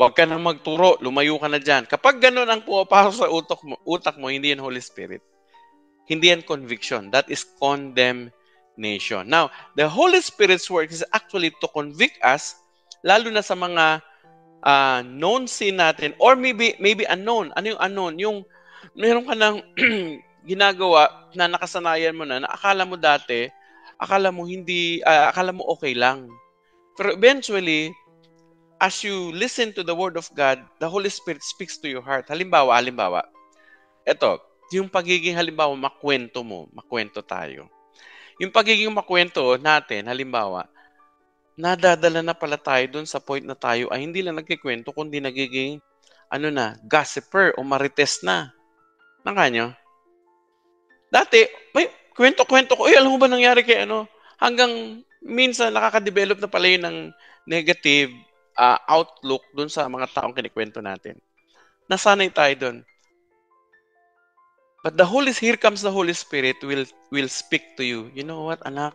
Huwag ka nang magturo, lumayo ka na dyan. Kapag ganun ang pumapasok sa utak mo, hindi yan Holy Spirit. Hindi yan conviction. That is condemnation. Now, the Holy Spirit's work is actually to convict us, lalo na sa mga known sin natin, or maybe unknown. Ano yung unknown? Yung meron ka ng ginagawa na nakasanayan mo na akala mo dati, akala mo okay lang. Pero eventually, as you listen to the Word of God, the Holy Spirit speaks to your heart. Halimbawa, ito, yung pagiging makwento tayo. Yung pagiging makwento natin, halimbawa, nadadala na pala tayo dun sa point na tayo ay hindi lang nagkikwento, kundi nagiging, gossiper o marites na. Nyo? Dati, may kwento-kwento ko, alam mo ba nangyari kay Hanggang minsan nakaka-develop na pala yun ng negative outlook dun sa mga taong kinikwento natin. Nasanay tayo dun. But here comes the Holy Spirit will speak to you. You know what, anak?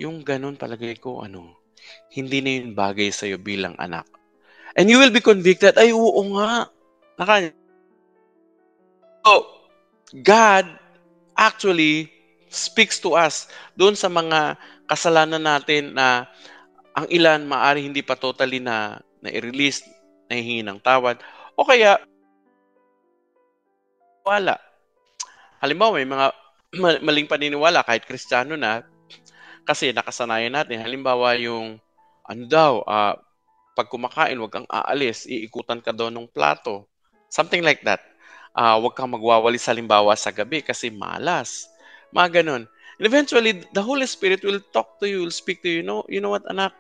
Yung ganun palagay ko, hindi na yun bagay sa'yo bilang anak. And you will be convicted, ay, oo nga. So, God actually speaks to us doon sa mga kasalanan natin na ang ilan maaari hindi pa totally na i-release, nahihingi ng tawad, o kaya wala. Halimbawa, may mga maling paniniwala kahit Kristiyano na kasi nakasanayan natin. Halimbawa, yung pag kumakain, wag kang aalis, iikutan ka daw ng plato. Something like that. Wag kang magwawalis halimbawa sa gabi kasi malas. Mga ganun. And eventually, the Holy Spirit will talk to you, will speak to you. You know what, anak?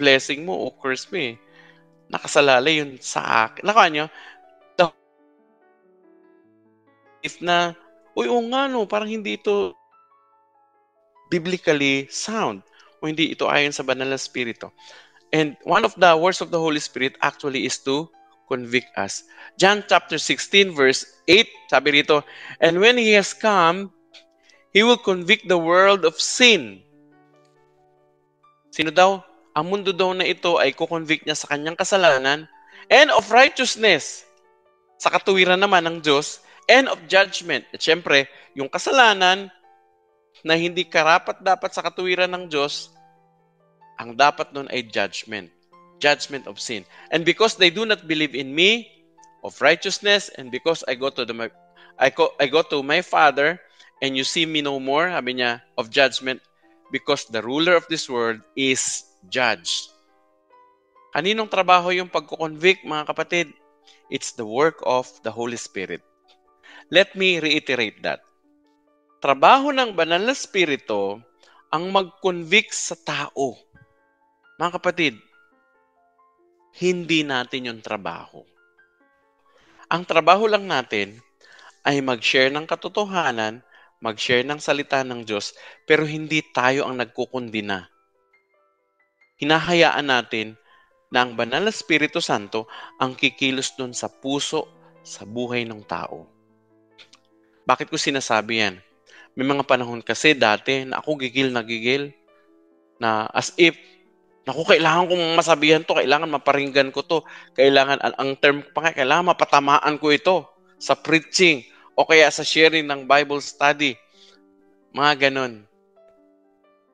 Blessing mo o curse mo nakasalalay yun sa akin. Nakuha nyo? If na, oo nga parang hindi ito biblically sound o hindi ito ayon sa banal na spirito. And one of the works of the Holy Spirit actually is to convict us. John chapter 16 verse 8, sabi rito, and when He has come, He will convict the world of sin. Sino daw? Ang mundo daw na ito ay kukonvict niya sa kanyang kasalanan, and of righteousness, sa katuwiran naman ng Diyos, and of judgment. At syempre, yung kasalanan na hindi karapat-dapat sa katuwiran ng Diyos, ang dapat nun ay judgment. Judgment of sin. And because they do not believe in me, of righteousness, and because I go to my Father, and you see me no more, sabi niya, of judgment, because the ruler of this world is judged. Kaninong trabaho yung pagko-convict, mga kapatid? It's the work of the Holy Spirit. Let me reiterate that. Trabaho ng Banal na Espiritu ang mag-convict sa tao. Mga kapatid, hindi natin yung trabaho. Ang trabaho lang natin ay mag-share ng katotohanan, mag-share ng salita ng Diyos, pero hindi tayo ang nagkukundina. Hinahayaan natin na ang Banal na Espiritu Santo ang kikilos dun sa puso, sa buhay ng tao. Bakit ko sinasabi yan? May mga panahon kasi dati na ako gigil na as if, naku, kailangan kong masabihan to, kailangan maparinggan ko to, kailangan, ang term pa nga, kailangan mapatamaan ko ito sa preaching o kaya sa sharing ng Bible study. Mga ganon.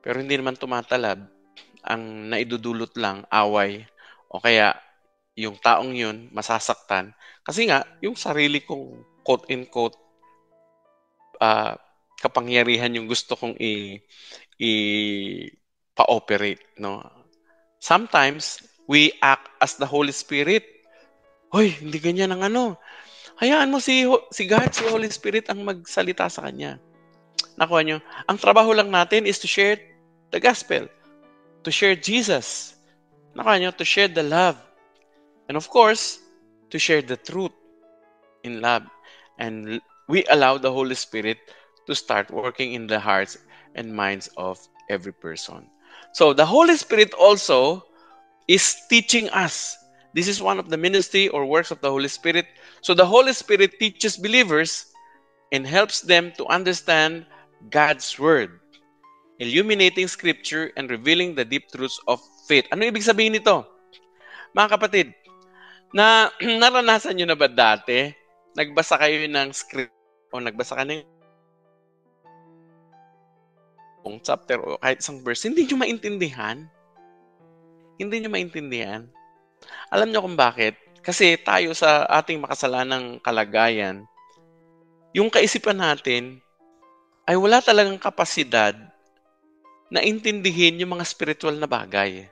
Pero hindi naman tumatalab. Ang naidudulot lang, away, o kaya yung taong yun masasaktan. Kasi nga, yung sarili kong quote-in-quote kapangyarihan yung gusto kong pa-operate, no? Sometimes, we act as the Holy Spirit. Hoy, hindi ganyan ang ano. Hayaan mo si God, si Holy Spirit ang magsalita sa kanya. Nakuha nyo? Ang trabaho lang natin is to share the gospel, to share Jesus. Nakuha nyo? To share the love. And of course, to share the truth in love. And we allow the Holy Spirit to start working in the hearts and minds of every person. So the Holy Spirit also is teaching us. This is one of the ministry or works of the Holy Spirit. So the Holy Spirit teaches believers and helps them to understand God's Word, illuminating Scripture and revealing the deep truths of faith. Ano ibig sabihin nito? Mga kapatid, na naranasan nyo na ba dati? Nagbasa kayo ng script o nagbasa ka ng chapter o kahit isang verse, hindi nyo maintindihan? Hindi nyo maintindihan? Alam nyo kung bakit? Kasi tayo sa ating makasalanang kalagayan, yung kaisipan natin ay wala talagang kapasidad na intindihin yung mga spiritual na bagay.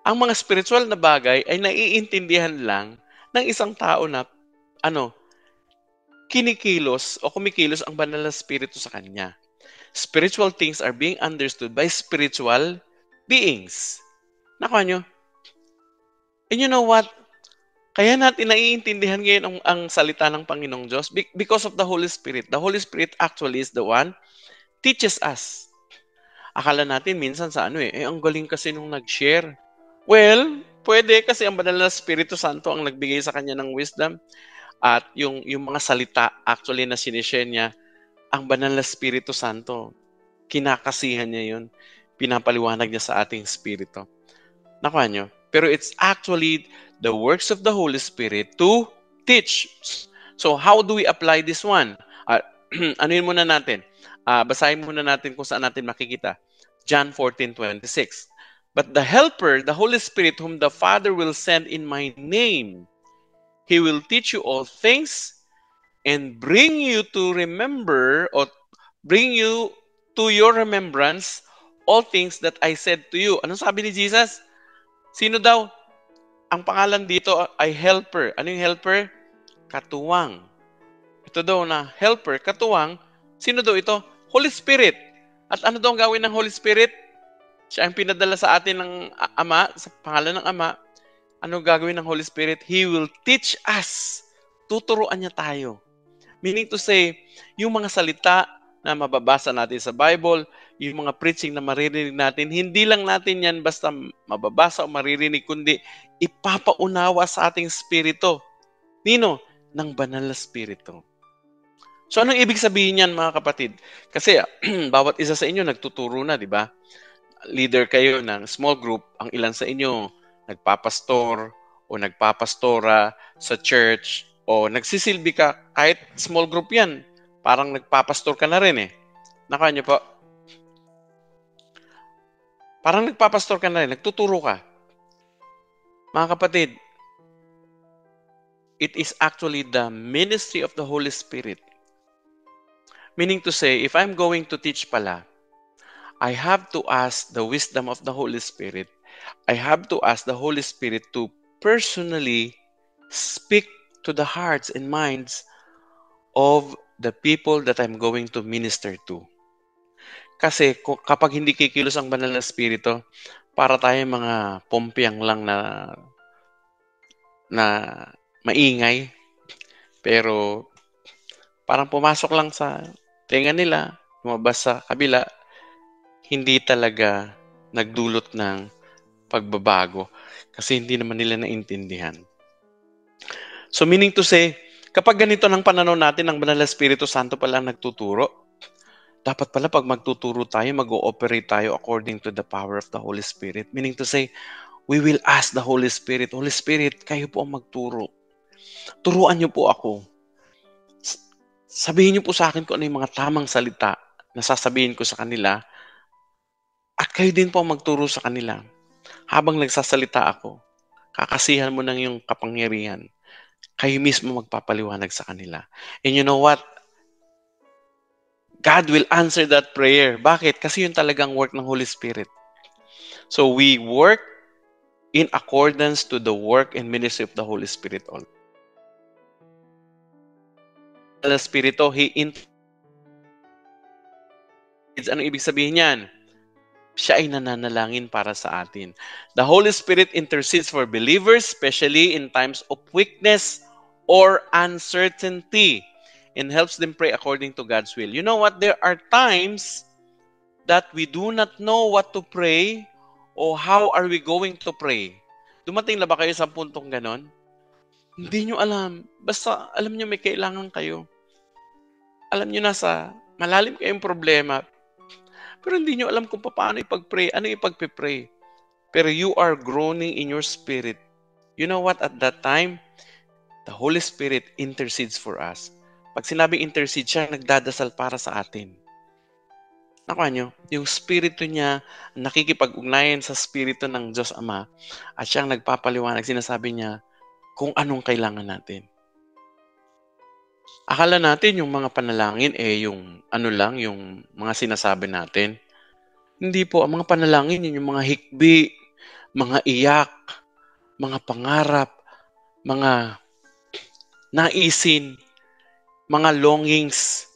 Ang mga spiritual na bagay ay naiintindihan lang ng isang tao na kinikilos o kumikilos ang banal na spirito sa kanya. Spiritual things are being understood by spiritual beings. Nakuha nyo? And you know what? Kaya natin naiintindihan ngayon ang salita ng Panginoong Diyos because of the Holy Spirit. The Holy Spirit actually is the one teaches us. Akala natin minsan sa ang galing kasi nung nag-share. Well, pwede kasi ang banal na Espiritu Santo ang nagbigay sa kanya ng wisdom at yung mga salita actually na sinishare niya, ang banal na Espiritu Santo, kinakasihan niya yun. Pinapaliwanag niya sa ating espiritu. Nakuha nyo? Pero it's actually the works of the Holy Spirit to teach. So how do we apply this one? Anuin muna natin. Basahin muna natin kung saan natin makikita. John 14:26. But the Helper, the Holy Spirit, whom the Father will send in my name, He will teach you all things and bring you to remember or bring you to your remembrance all things that I said to you. Anong sabi ni Jesus? Sino daw? Ang pangalan dito ay helper. Ano yung helper? Katuwang. Ito daw na helper, katuwang. Sino daw ito? Holy Spirit. At ano daw ang gawin ng Holy Spirit? Siya ang pinadala sa atin ng Ama, sa pangalan ng Ama. Ano gagawin ng Holy Spirit? He will teach us. Tuturuan niya tayo. Meaning to say, yung mga salita na mababasa natin sa Bible, yung mga preaching na maririnig natin, hindi lang natin yan basta mababasa o maririnig, kundi ipapaunawa sa ating spirito. Nino? Ng banal na spirito. So, anong ibig sabihin yan, mga kapatid? Kasi, bawat isa sa inyo nagtuturo na, di ba? leader kayo ng small group, ang ilan sa inyo nagpapastor o nagpapastora sa church o nagsisilbi ka kahit small group yan. Parang nagpapastor ka na rin eh. Nakuha niyo po? Parang nagpapastor ka na rin, nagtuturo ka. Mga kapatid, it is actually the ministry of the Holy Spirit. Meaning to say, if I'm going to teach pala, I have to ask the wisdom of the Holy Spirit. I have to ask the Holy Spirit to personally speak to the hearts and minds of the people that I'm going to minister to. Kasi kapag hindi kikilos ang banal na Espiritu, para tayo mga pompiang lang na maingay, pero parang pumasok lang sa tenga nila, lumabas sa kabila, hindi talaga nagdulot ng pagbabago kasi hindi naman nila naintindihan. So meaning to say, kapag ganito ng pananaw natin, ang Banal na Espiritu Santo pala ang nagtuturo, dapat pala pag magtuturo tayo, mag-ooperate tayo according to the power of the Holy Spirit. Meaning to say, we will ask the Holy Spirit, Holy Spirit, kayo po ang magturo. Turuan niyo po ako. Sabihin niyo po sa akin kung ano yung mga tamang salita na sasabihin ko sa kanila at kayo din po ang magturo sa kanila. Habang nagsasalita ako, kakasihan mo ng iyong kapangyarihan. Kayo mismo magpapaliwanag sa kanila. And you know what? God will answer that prayer. Bakit? Kasi yun talagang work ng Holy Spirit. So we work in accordance to the work and ministry of the Holy Spirit also. The Espiritu, He intercedes. Ano ibig sabihin yan? Siya ay nananalangin para sa atin. The Holy Spirit intercedes for believers, especially in times of weakness or uncertainty, and helps them pray according to God's will. You know what? There are times that we do not know what to pray o how are we going to pray. Dumating na ba kayo sa puntong ganon? Hindi nyo alam. Basta alam nyo may kailangan kayo. Alam nyo nasa malalim kayong problema. Pero hindi nyo alam kung paano ipag-pray, ano ipag-pray. Pero you are groaning in your spirit. You know what? At that time, the Holy Spirit intercedes for us. Pag sinabing intercede, siya nagdadasal para sa atin. Nakuha nyo? Yung spirito niya, nakikipag-ugnayan sa spirito ng Diyos Ama at siyang nagpapaliwanag, sinasabi niya kung anong kailangan natin. Akala natin yung mga panalangin yung ano lang, yung mga sinasabi natin. Hindi po, ang mga panalangin yun yung mga hikbi, mga iyak, mga pangarap, mga naisin, mga longings.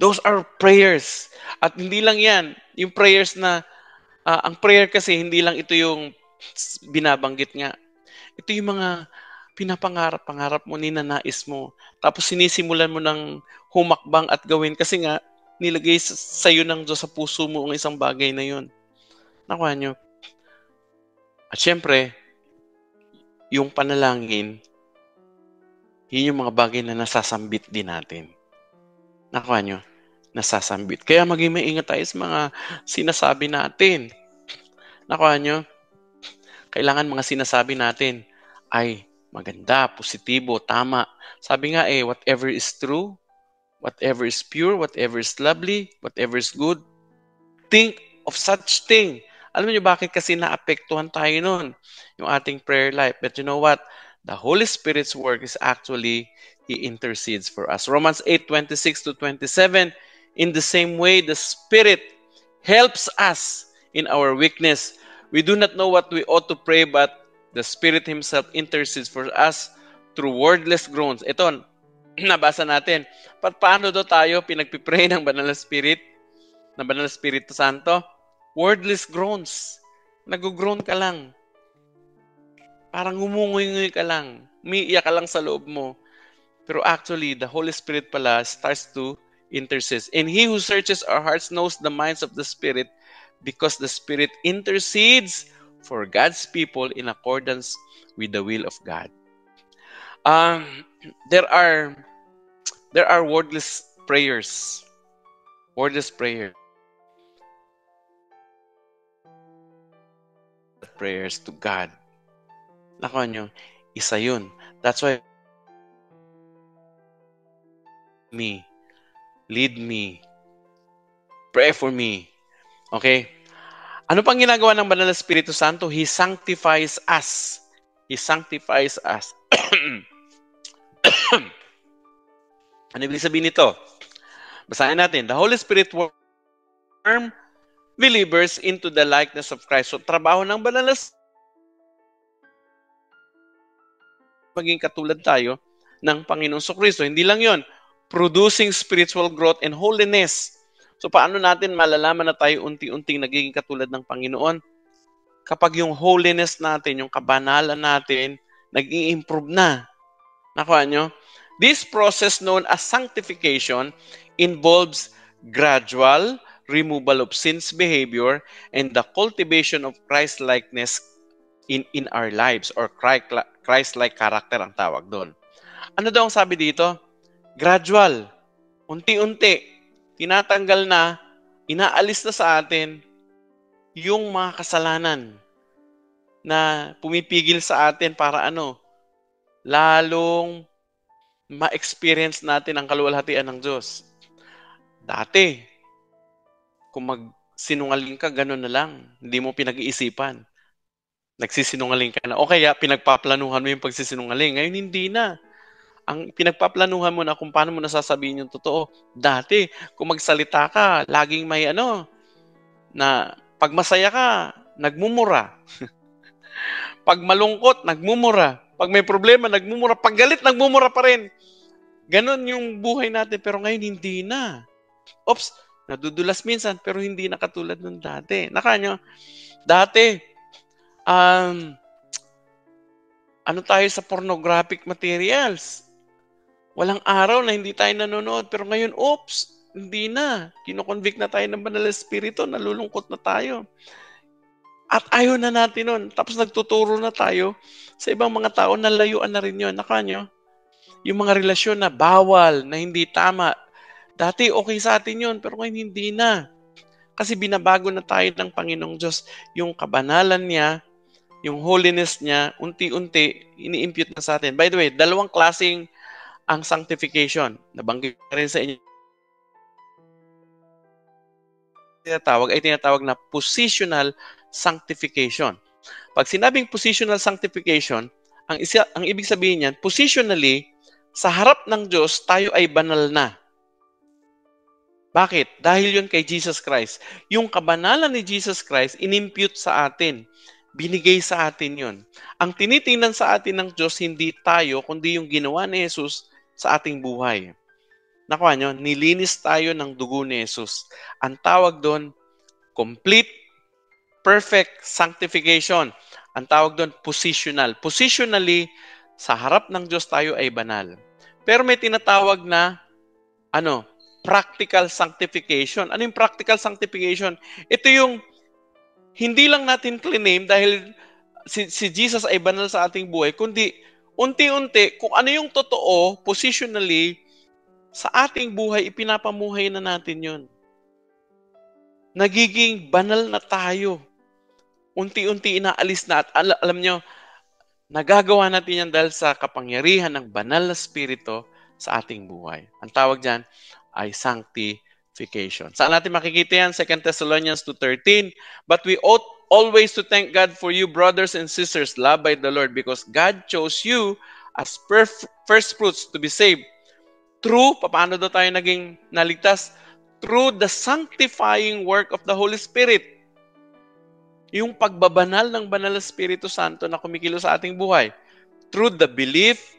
Those are prayers. At hindi lang yan, yung prayers na, ang prayer kasi hindi lang ito yung binabanggit nga. Ito yung mga pinapangarap mo, ninanais mo. Tapos sinisimulan mo ng humakbang at gawin kasi nga, nilagay sa iyo ng Diyos sa puso mo ang isang bagay na yun. Nakuha nyo? At syempre, yung panalangin, yun yung mga bagay na nasasambit din natin. Nakuha nyo? Nasasambit. Kaya maging maingat tayo sa mga sinasabi natin. Nakuha nyo? Kailangan mga sinasabi natin ay maganda, positibo, tama. Sabi nga whatever is true, whatever is pure, whatever is lovely, whatever is good, think of such thing. Alam niyo bakit kasi naapektuhan tayo nun? Yung ating prayer life. But you know what? The Holy Spirit's work is actually, He intercedes for us. Romans 8:26-27, in the same way, the Spirit helps us in our weakness. We do not know what we ought to pray, but the Spirit Himself intercedes for us through wordless groans. Ito, nabasa natin. Paano daw tayo pinagpipray ng Banal na Spirit? Ng Banal na Espiritu Santo? Wordless groans. Nag-groan ka lang. Parang ngumunguy-nguy ka lang. Umiiyak ka lang sa loob mo. Pero actually, the Holy Spirit pala starts to intercede. And He who searches our hearts knows the minds of the Spirit, because the Spirit intercedes for God's people in accordance with the will of God. There are wordless prayers. Wordless prayer. prayers to God. Nakuha nyo, isa yun. That's why lead me, pray for me. Okay? Ano pang ginagawa ng Banal na Espiritu Santo? He sanctifies us. He sanctifies us. Ano ibig sabihin nito? Basahin natin. The Holy Spirit form believers into the likeness of Christ. So, trabaho ng Banal na maging katulad tayo ng Panginoong Kristo. Hindi lang yon, producing spiritual growth and holiness. So, paano natin malalaman na tayo unti-unting nagiging katulad ng Panginoon? Kapag yung holiness natin, yung kabanalan natin, nag-i-improve na. Nakuha nyo? This process known as sanctification involves gradual removal of sin's behavior and the cultivation of Christ-likeness in our lives, or Christ-like character ang tawag doon. Ano daw ang sabi dito? Gradual. Unti-unti. Tinatanggal na, inaalis na sa atin yung mga kasalanan na pumipigil sa atin para lalong ma-experience natin ang kaluwalhatian ng Diyos. Dati, kung magsinungaling ka, gano'n na lang. Hindi mo pinag-iisipan. Nagsisinungaling ka na. O kaya, pinagpaplanuhan mo yung pagsisinungaling. Ngayon, hindi na. Ang pinagpaplanuhan mo na kung paano mo nasasabihin yung totoo. Dati, kung magsalita ka, laging may na pag masaya ka, nagmumura. Pag malungkot, nagmumura. Pag may problema, nagmumura. Pag galit, nagmumura pa rin. Ganon yung buhay natin, pero ngayon hindi na. Oops, nadudulas minsan, pero hindi na katulad ng dati. Nakanyo, dati, tayo sa pornographic materials. Walang araw na hindi tayo nanonood, pero ngayon, oops, hindi na. Kino-convict na tayo ng Banal na Espiritu, nalulungkot na tayo. At ayaw na natin nun. Tapos nagtuturo na tayo sa ibang mga tao na layuan na rin yun. Nakanyo? Yung mga relasyon na bawal, na hindi tama. Dati okay sa atin yun, pero ngayon hindi na. Kasi binabago na tayo ng Panginoong Diyos. Yung kabanalan niya, yung holiness niya, unti-unti, ini-impute na sa atin. By the way, dalawang klaseng ang sanctification. Nabanggit rin sa inyo. Tinatawag na positional sanctification. Pag sinabing positional sanctification, ang ibig sabihin niyan, positionally, sa harap ng Diyos, tayo ay banal na. Bakit? Dahil yun kay Jesus Christ. Yung kabanalan ni Jesus Christ, inimpute sa atin. Binigay sa atin yun. Ang tinitingnan sa atin ng Diyos, hindi tayo, kundi yung ginawa ni Jesus sa ating buhay. Nakuha nyo, nilinis tayo ng dugo ni Jesus. Ang tawag doon, complete, perfect sanctification. Ang tawag doon, positional. Positionally, sa harap ng Diyos tayo ay banal. Pero may tinatawag na, practical sanctification. Ano yung practical sanctification? Ito yung, hindi lang natin claim dahil si Jesus ay banal sa ating buhay, kundi unti-unti, kung ano yung totoo, positionally, sa ating buhay, ipinapamuhay na natin yun. Nagiging banal na tayo. Unti-unti inaalis na. At alam nyo, nagagawa natin yan dahil sa kapangyarihan ng banal na spirito sa ating buhay. Ang tawag dyan ay sanctification. Saan natin makikita yan? 2 Thessalonians 2:13. But we ought always to thank God for you, brothers and sisters, loved by the Lord, because God chose you as first fruits to be saved. Through, paano daw tayo naging naligtas? Through the sanctifying work of the Holy Spirit. Yung pagbabanal ng Banal na Espiritu Santo na kumikilos sa ating buhay. Through the belief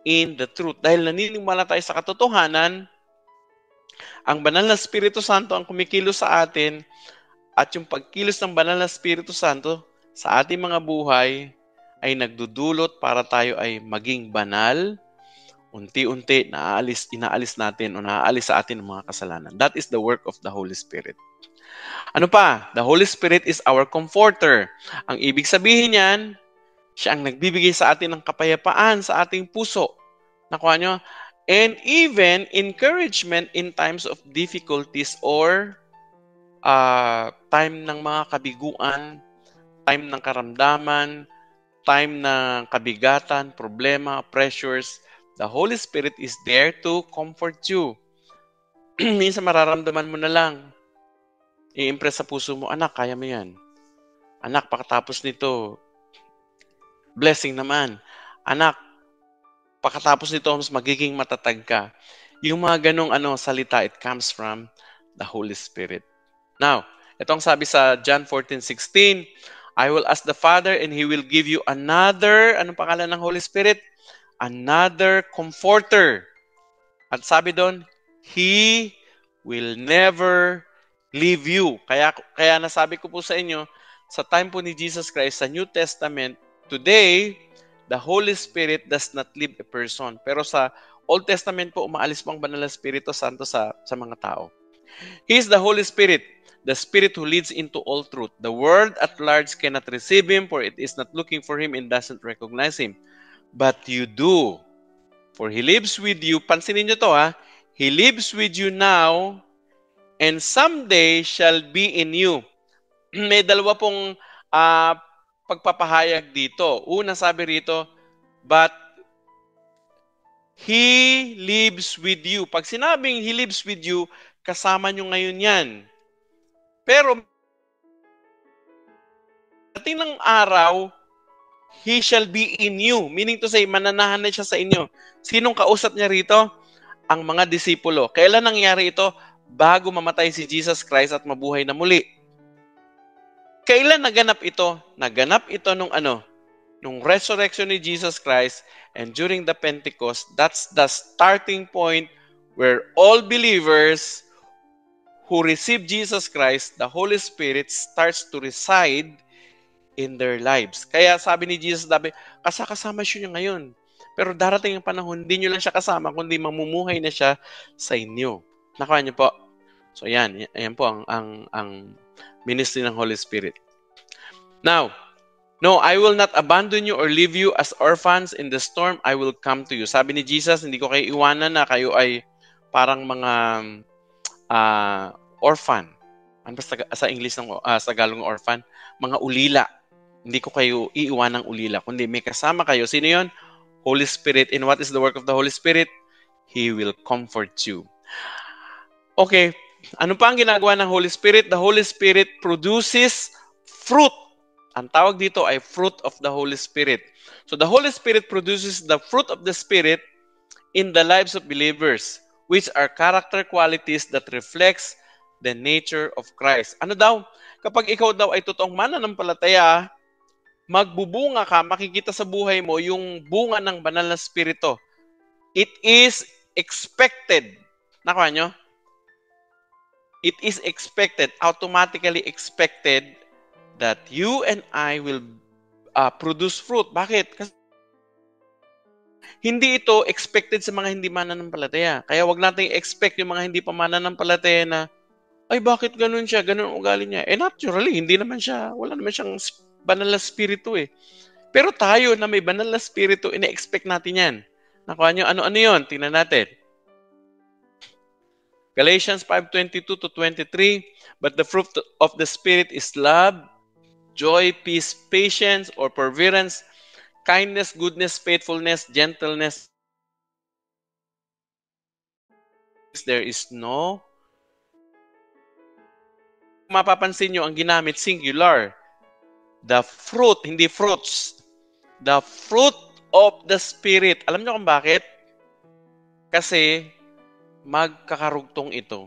in the truth. Dahil naniniwala tayo sa katotohanan, ang Banal na Espiritu Santo ang kumikilos sa atin, at yung pagkilos ng Banal na Espiritu Santo sa ating mga buhay ay nagdudulot para tayo ay maging banal. Unti-unti, inaalis natin o naaalis sa atin ang mga kasalanan. That is the work of the Holy Spirit. Ano pa? The Holy Spirit is our comforter. Ang ibig sabihin niyan, siya ang nagbibigay sa atin ng kapayapaan sa ating puso. Nakuha nyo? And even encouragement in times of difficulties or time ng mga kabiguan, time ng karamdaman, time ng kabigatan, problema, pressures, the Holy Spirit is there to comfort you. Minsan mararamdaman mo na lang, i-impress sa puso mo, anak, kaya mo yan. Anak, pagkatapos nito, blessing naman. Anak, pagkatapos nito, mas magiging matatag ka. Yung mga ganong salita, it comes from the Holy Spirit. Now, itong sabi sa John 14:16, I will ask the Father and He will give you another, anong pangalan ng Holy Spirit? Another comforter. At sabi doon, He will never leave you. Kaya nasabi ko po sa inyo, sa time po ni Jesus Christ, sa New Testament, today, the Holy Spirit does not leave a person. Pero sa Old Testament po, umaalis po ang Banal na Espiritu Santo sa mga tao. He is the Holy Spirit, the Spirit who leads into all truth. The world at large cannot receive Him, for it is not looking for Him and doesn't recognize Him. But you do. For He lives with you. Pansinin nyo to ha. He lives with you now and someday shall be in you. May dalawa pong pagpapahayag dito. Una sabi rito, but He lives with you. Pag sinabing He lives with you, kasama nyo ngayon yan. Pero dating ng araw, He shall be in you. Meaning to say, mananahan na siya sa inyo. Sinong kausap niya rito? Ang mga disipulo. Kailan nangyari ito? Bago mamatay si Jesus Christ at mabuhay na muli. Kailan naganap ito? Naganap ito nung resurrection ni Jesus Christ, and during the Pentecost, that's the starting point where all believers who receive Jesus Christ, the Holy Spirit starts to reside in their lives. Kaya sabi ni Jesus, kasama siya ngayon. Pero darating ang panahon, hindi nyo lang siya kasama, kundi mamumuhay na siya sa inyo. Nakuha niyo po? So yan po ang ministry ng Holy Spirit. Now, no, I will not abandon you or leave you as orphans in the storm. I will come to you. Sabi ni Jesus, hindi ko kayo iwanan na kayo ay parang mga orphan. Ano ba sa English sa Tagalog ng orphan? Mga ulila. Hindi ko kayo iiwan ng ulila, kundi may kasama kayo. Sino yun? Holy Spirit. And what is the work of the Holy Spirit? He will comfort you. Okay, ano pa ang ginagawa ng Holy Spirit? The Holy Spirit produces fruit. Ang tawag dito ay fruit of the Holy Spirit. So the Holy Spirit produces the fruit of the Spirit in the lives of believers, which are character qualities that reflects the nature of Christ. Ano daw? Kapag ikaw daw ay totoong mananampalataya, magbubunga ka, makikita sa buhay mo yung bunga ng banal na spirito. It is expected. Nakuha nyo? It is expected, automatically expected that you and I will produce fruit. Bakit? Kasi hindi ito expected sa mga hindi mananampalataya. Kaya wag nating expect yung mga hindi pa mananampalataya na, ay bakit ganun siya? Ganun ang ugali niya. Naturally, wala naman siyang banal na spirito eh. Pero tayo na may banal na spirito, ina-expect natin yan. Nakuha nyo, ano yun? Tingnan natin. Galatians 5:22-23, but the fruit of the Spirit is love, joy, peace, patience, or perseverance, kindness, goodness, faithfulness, gentleness. There is no. Mapapansin nyo, ang ginamit singular. The fruit, hindi fruits. The fruit of the Spirit. Alam nyo kung bakit? Kasi magkakarugtong ito.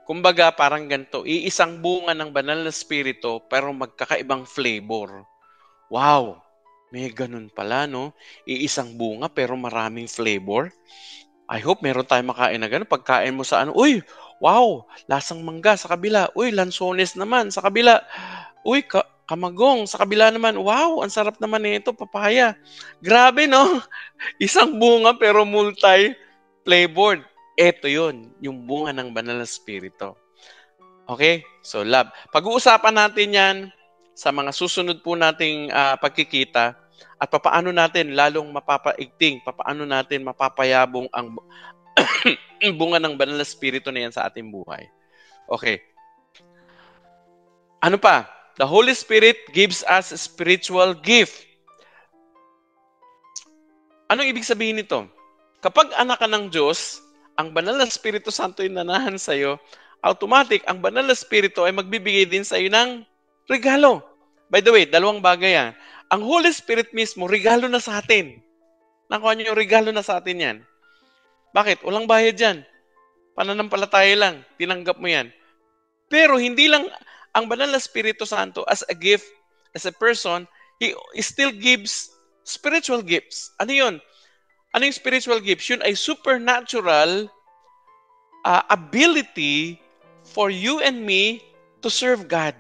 Kumbaga, parang ganito. Iisang bunga ng banal na spirito, pero magkakaibang flavor. Wow! May ganun pala, no? Iisang bunga, pero maraming flavor. I hope meron tayong makain na ganun. Pagkain mo sa uy, wow! Lasang mangga sa kabila. Uy, lansones naman sa kabila. Uy, kamagong sa kabila naman. Wow, ang sarap naman nito, papaya. Grabe, no? Isang bunga, pero multi-flavored. Ito yun, yung bunga ng banal na spirito. Okay? So, love. Pag-uusapan natin yan sa mga susunod po nating pagkikita at papaano natin lalong mapapaigting, papaano natin mapapayabong ang bunga ng banal na spirito na yan sa ating buhay. Okay. Ano pa? The Holy Spirit gives us a spiritual gift. Anong ibig sabihin nito? Kapag anak ka ng Diyos, ang banal na Espiritu Santo yung nanahan sa'yo, automatic, ang banal na Espiritu ay magbibigay din sa'yo ng regalo. By the way, dalawang bagay yan. Ang Holy Spirit mismo, regalo na sa atin. Nakuha niyo yung regalo na sa atin yan. Bakit? Walang bayad yan. Pananampalataya lang. Tinanggap mo yan. Pero hindi lang ang banal na Espiritu Santo as a gift, as a person, He still gives spiritual gifts. Ano yun? Ano yung spiritual gifts? Yun ay supernatural ability for you and me to serve God.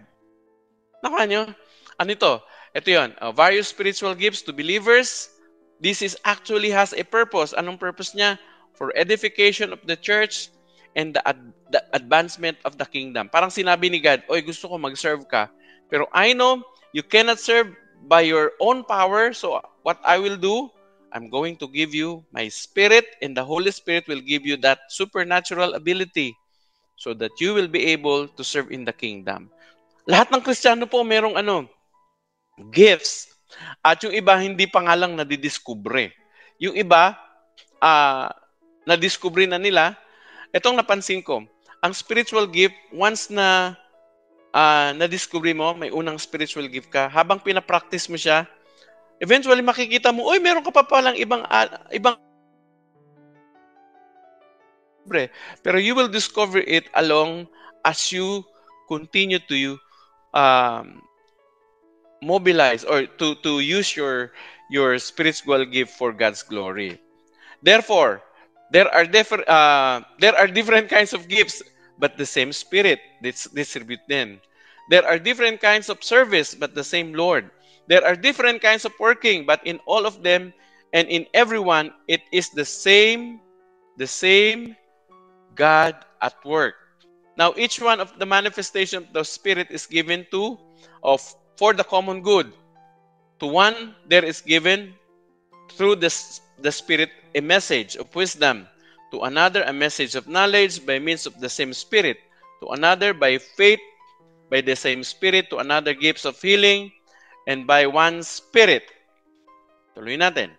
Nakuha nyo? Ano ito? Ito yun. Various spiritual gifts to believers. This is actually has a purpose. Anong purpose niya? For edification of the church and the advancement of the kingdom. Parang sinabi ni God, oy, gusto ko mag-serve ka. Pero I know you cannot serve by your own power. So what I will do, I'm going to give you my Spirit, and the Holy Spirit will give you that supernatural ability so that you will be able to serve in the kingdom. Lahat ng Kristiyano po merong gifts. At yung iba, hindi pa nga lang nadidiskubre. Yung iba, nadiskubre na nila. Itong napansin ko, ang spiritual gift, once na nadiskubre mo, may unang spiritual gift ka, habang pinapractice mo siya, eventually makikita mo, oy, meron ka pa palang ibang pero you will discover it along as you continue to mobilize or to use your spiritual gift for God's glory. Therefore, there are different kinds of gifts, but the same Spirit distribute them. There are different kinds of service, but the same Lord. There are different kinds of working, but in all of them and in everyone, it is the same God at work. Now, each one of the manifestation of the Spirit is given for the common good. To one, there is given through the Spirit a message of wisdom. To another, a message of knowledge by means of the same Spirit. To another, by faith, by the same Spirit. To another, gifts of healing, and by one Spirit. Tuloy natin.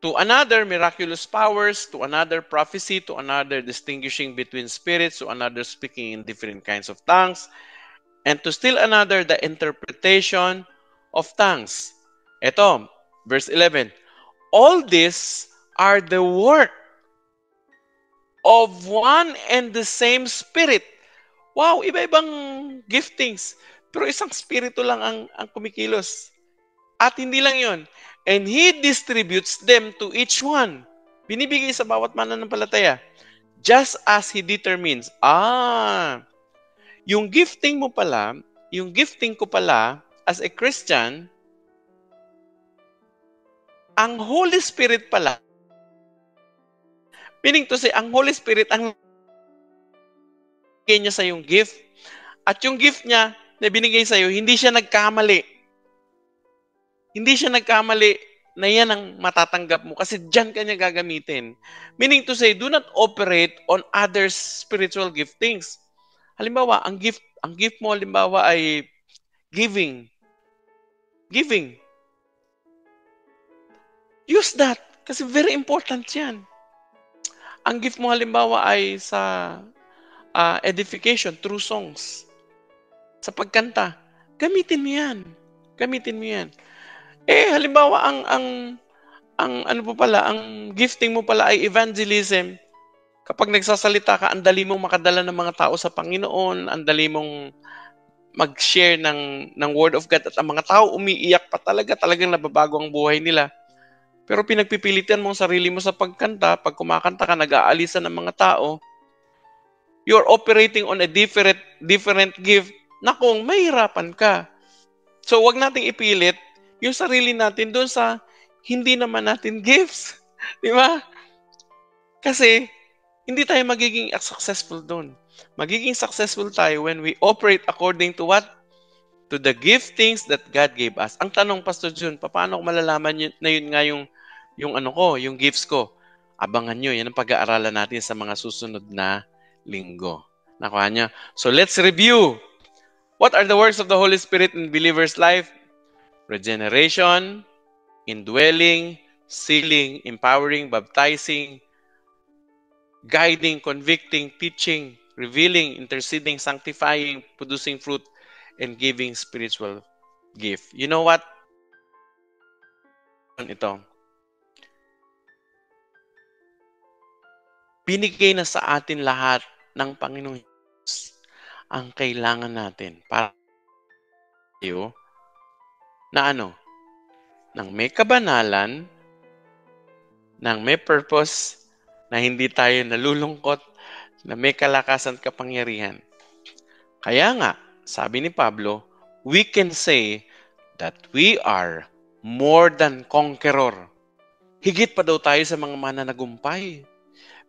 To another, miraculous powers. To another, prophecy. To another, distinguishing between spirits. To another, speaking in different kinds of tongues. And to still another, the interpretation of tongues. Ito, verse 11. All these are the work of one and the same Spirit. Wow, iba-ibang giftings. Pero isang spirito lang ang kumikilos. At hindi lang yon. And He distributes them to each one. Binibigay sa bawat mananampalataya. Just as He determines. Yung gifting mo pala, yung gifting ko pala, as a Christian, ang Holy Spirit pala, meaning to say, ang Holy Spirit, ang binigay niya sa yung gift, at yung gift niya na binigay sa iyo, hindi siya nagkamali. Hindi siya nagkamali na yan ang matatanggap mo kasi dyan ka niya gagamitin. Meaning to say, do not operate on others' spiritual giftings. Halimbawa, ang gift mo halimbawa ay giving. Giving. Use that kasi very important 'yan. Ang gift mo halimbawa ay sa edification through songs. Sa pagkanta, gamitin mo 'yan. Gamitin mo 'yan. Halimbawa ang ano po pala, ang gifting mo pala ay evangelism. Kapag nagsasalita ka, ang dali mong makadala ng mga tao sa Panginoon, ang dali mong mag-share ng Word of God at ang mga tao umiiyak pa talagang nababago ang buhay nila. Pero pinagpipilitan mong sarili mo sa pagkanta, pag kumakanta ka, nag-aalisan ng mga tao, you're operating on a different gift na kung mahirapan ka. So, wag nating ipilit yung sarili natin doon sa hindi naman natin gifts. Di ba? Kasi, hindi tayo magiging successful doon. Magiging successful tayo when we operate according to what? To the giftings that God gave us. Ang tanong, Pastor Jun, paano ko malalaman na yun nga yung gifts ko? Abangan nyo, yan ang pag-aaralan natin sa mga susunod na linggo. Nakuha nyo? So let's review. What are the works of the Holy Spirit in believer's life? Regeneration, indwelling, sealing, empowering, baptizing, guiding, convicting, teaching, revealing, interceding, sanctifying, producing fruit, and giving spiritual gift. You know what? Ito. Binigay na sa atin lahat ng Panginoong Jesus ang kailangan natin para tayo na ano? Nang may kabanalan, nang may purpose, na hindi tayo nalulungkot, na may kalakasan at kapangyarihan. Kaya nga, sabi ni Pablo, we can say that we are more than conqueror. Higit pa daw tayo sa mga mananagumpay.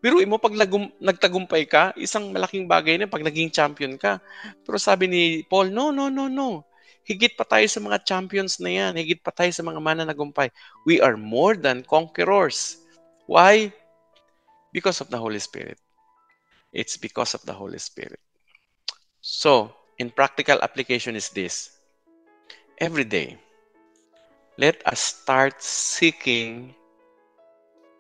Biruin mo, pag nagtagumpay ka, isang malaking bagay na pag naging champion ka. Pero sabi ni Paul, no, no, no, no. Higit pa tayo sa mga champions na yan. Higit pa tayo sa mga mananagumpay. We are more than conquerors. Why? Because of the Holy Spirit. It's because of the Holy Spirit. So, in practical application is this. Every day, let us start seeking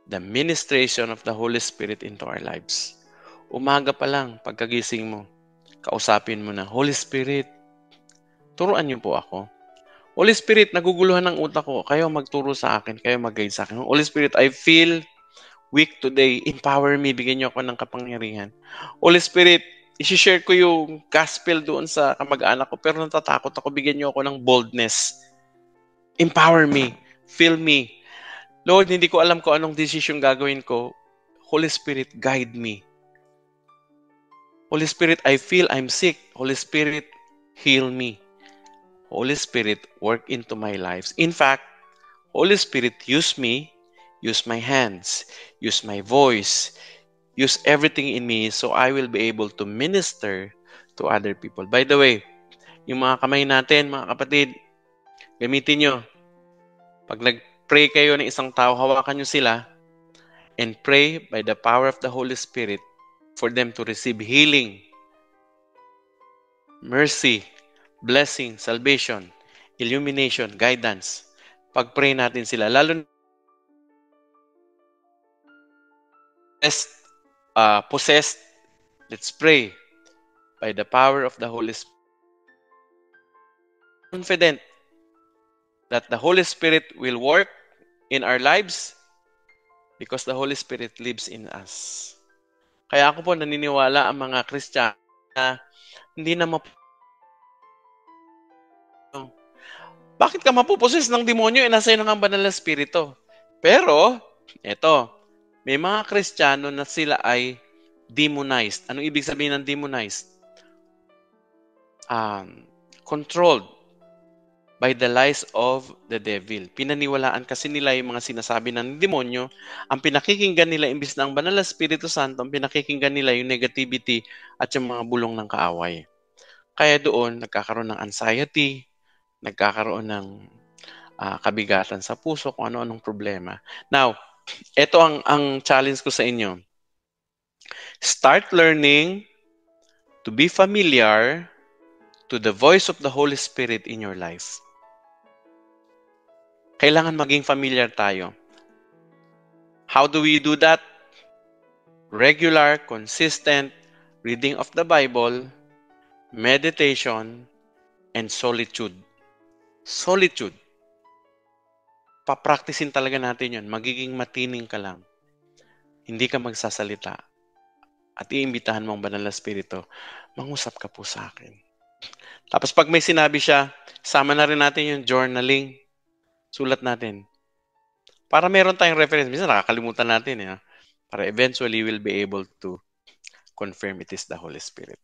the ministration of the Holy Spirit into our lives. Umaga pa lang, pagkagising mo, kausapin mo na, Holy Spirit, turuan niyo po ako. Holy Spirit, naguguluhan ng utak ko. Kayo magturo sa akin, kayo mag-guide sa akin. Holy Spirit, I feel weak today. Empower me, bigyan niyo ako ng kapangyarihan. Holy Spirit, isi-share ko yung gospel doon sa kamag-anak ko, pero natatakot ako, bigyan niyo ako ng boldness. Empower me, fill me. Lord, hindi ko alam kung anong decision gagawin ko. Holy Spirit, guide me. Holy Spirit, I feel I'm sick. Holy Spirit, heal me. Holy Spirit, work into my lives. In fact, Holy Spirit, use me, use my hands, use my voice, use everything in me so I will be able to minister to other people. By the way, yung mga kamay natin, mga kapatid, gamitin nyo. Pag nag-pray kayo ng isang tao, hawakan nyo sila and pray by the power of the Holy Spirit for them to receive healing, mercy, blessing, salvation, illumination, guidance. Pag-pray natin sila, lalo na possessed, let's pray by the power of the Holy Spirit. Confident that the Holy Spirit will work in our lives because the Holy Spirit lives in us. Kaya ako po naniniwala ang mga Kristiyano na hindi na bakit ka mapuposes ng demonyo? Nasa iyo ng banal na spirito. Pero, eto, may mga Kristiyano na sila ay demonized. Anong ibig sabihin ng demonized? Controlled by the lies of the devil. Pinaniwalaan kasi nila yung mga sinasabi ng demonyo. Ang pinakikinggan nila, imbis na ang banal na Espiritu Santo, ang pinakikinggan nila yung negativity at yung mga bulong ng kaaway. Kaya doon, nagkakaroon ng anxiety, nagkakaroon ng kabigatan sa puso, kung ano-anong problema. Now, ito ang challenge ko sa inyo. Start learning to be familiar to the voice of the Holy Spirit in your life. Kailangan maging familiar tayo. How do we do that? Regular, consistent reading of the Bible, meditation, and solitude. Solitude. Papraktisin talaga natin yun. Magiging matining ka lang. Hindi ka magsasalita. At iimbitahan mo ang banal na spirito, mangusap ka po sa akin. Tapos pag may sinabi siya, sama na rin natin yung journaling. Sulat natin. Para meron tayong reference. Minsan nakakalimutan natin. Para eventually we'll be able to confirm it is the Holy Spirit.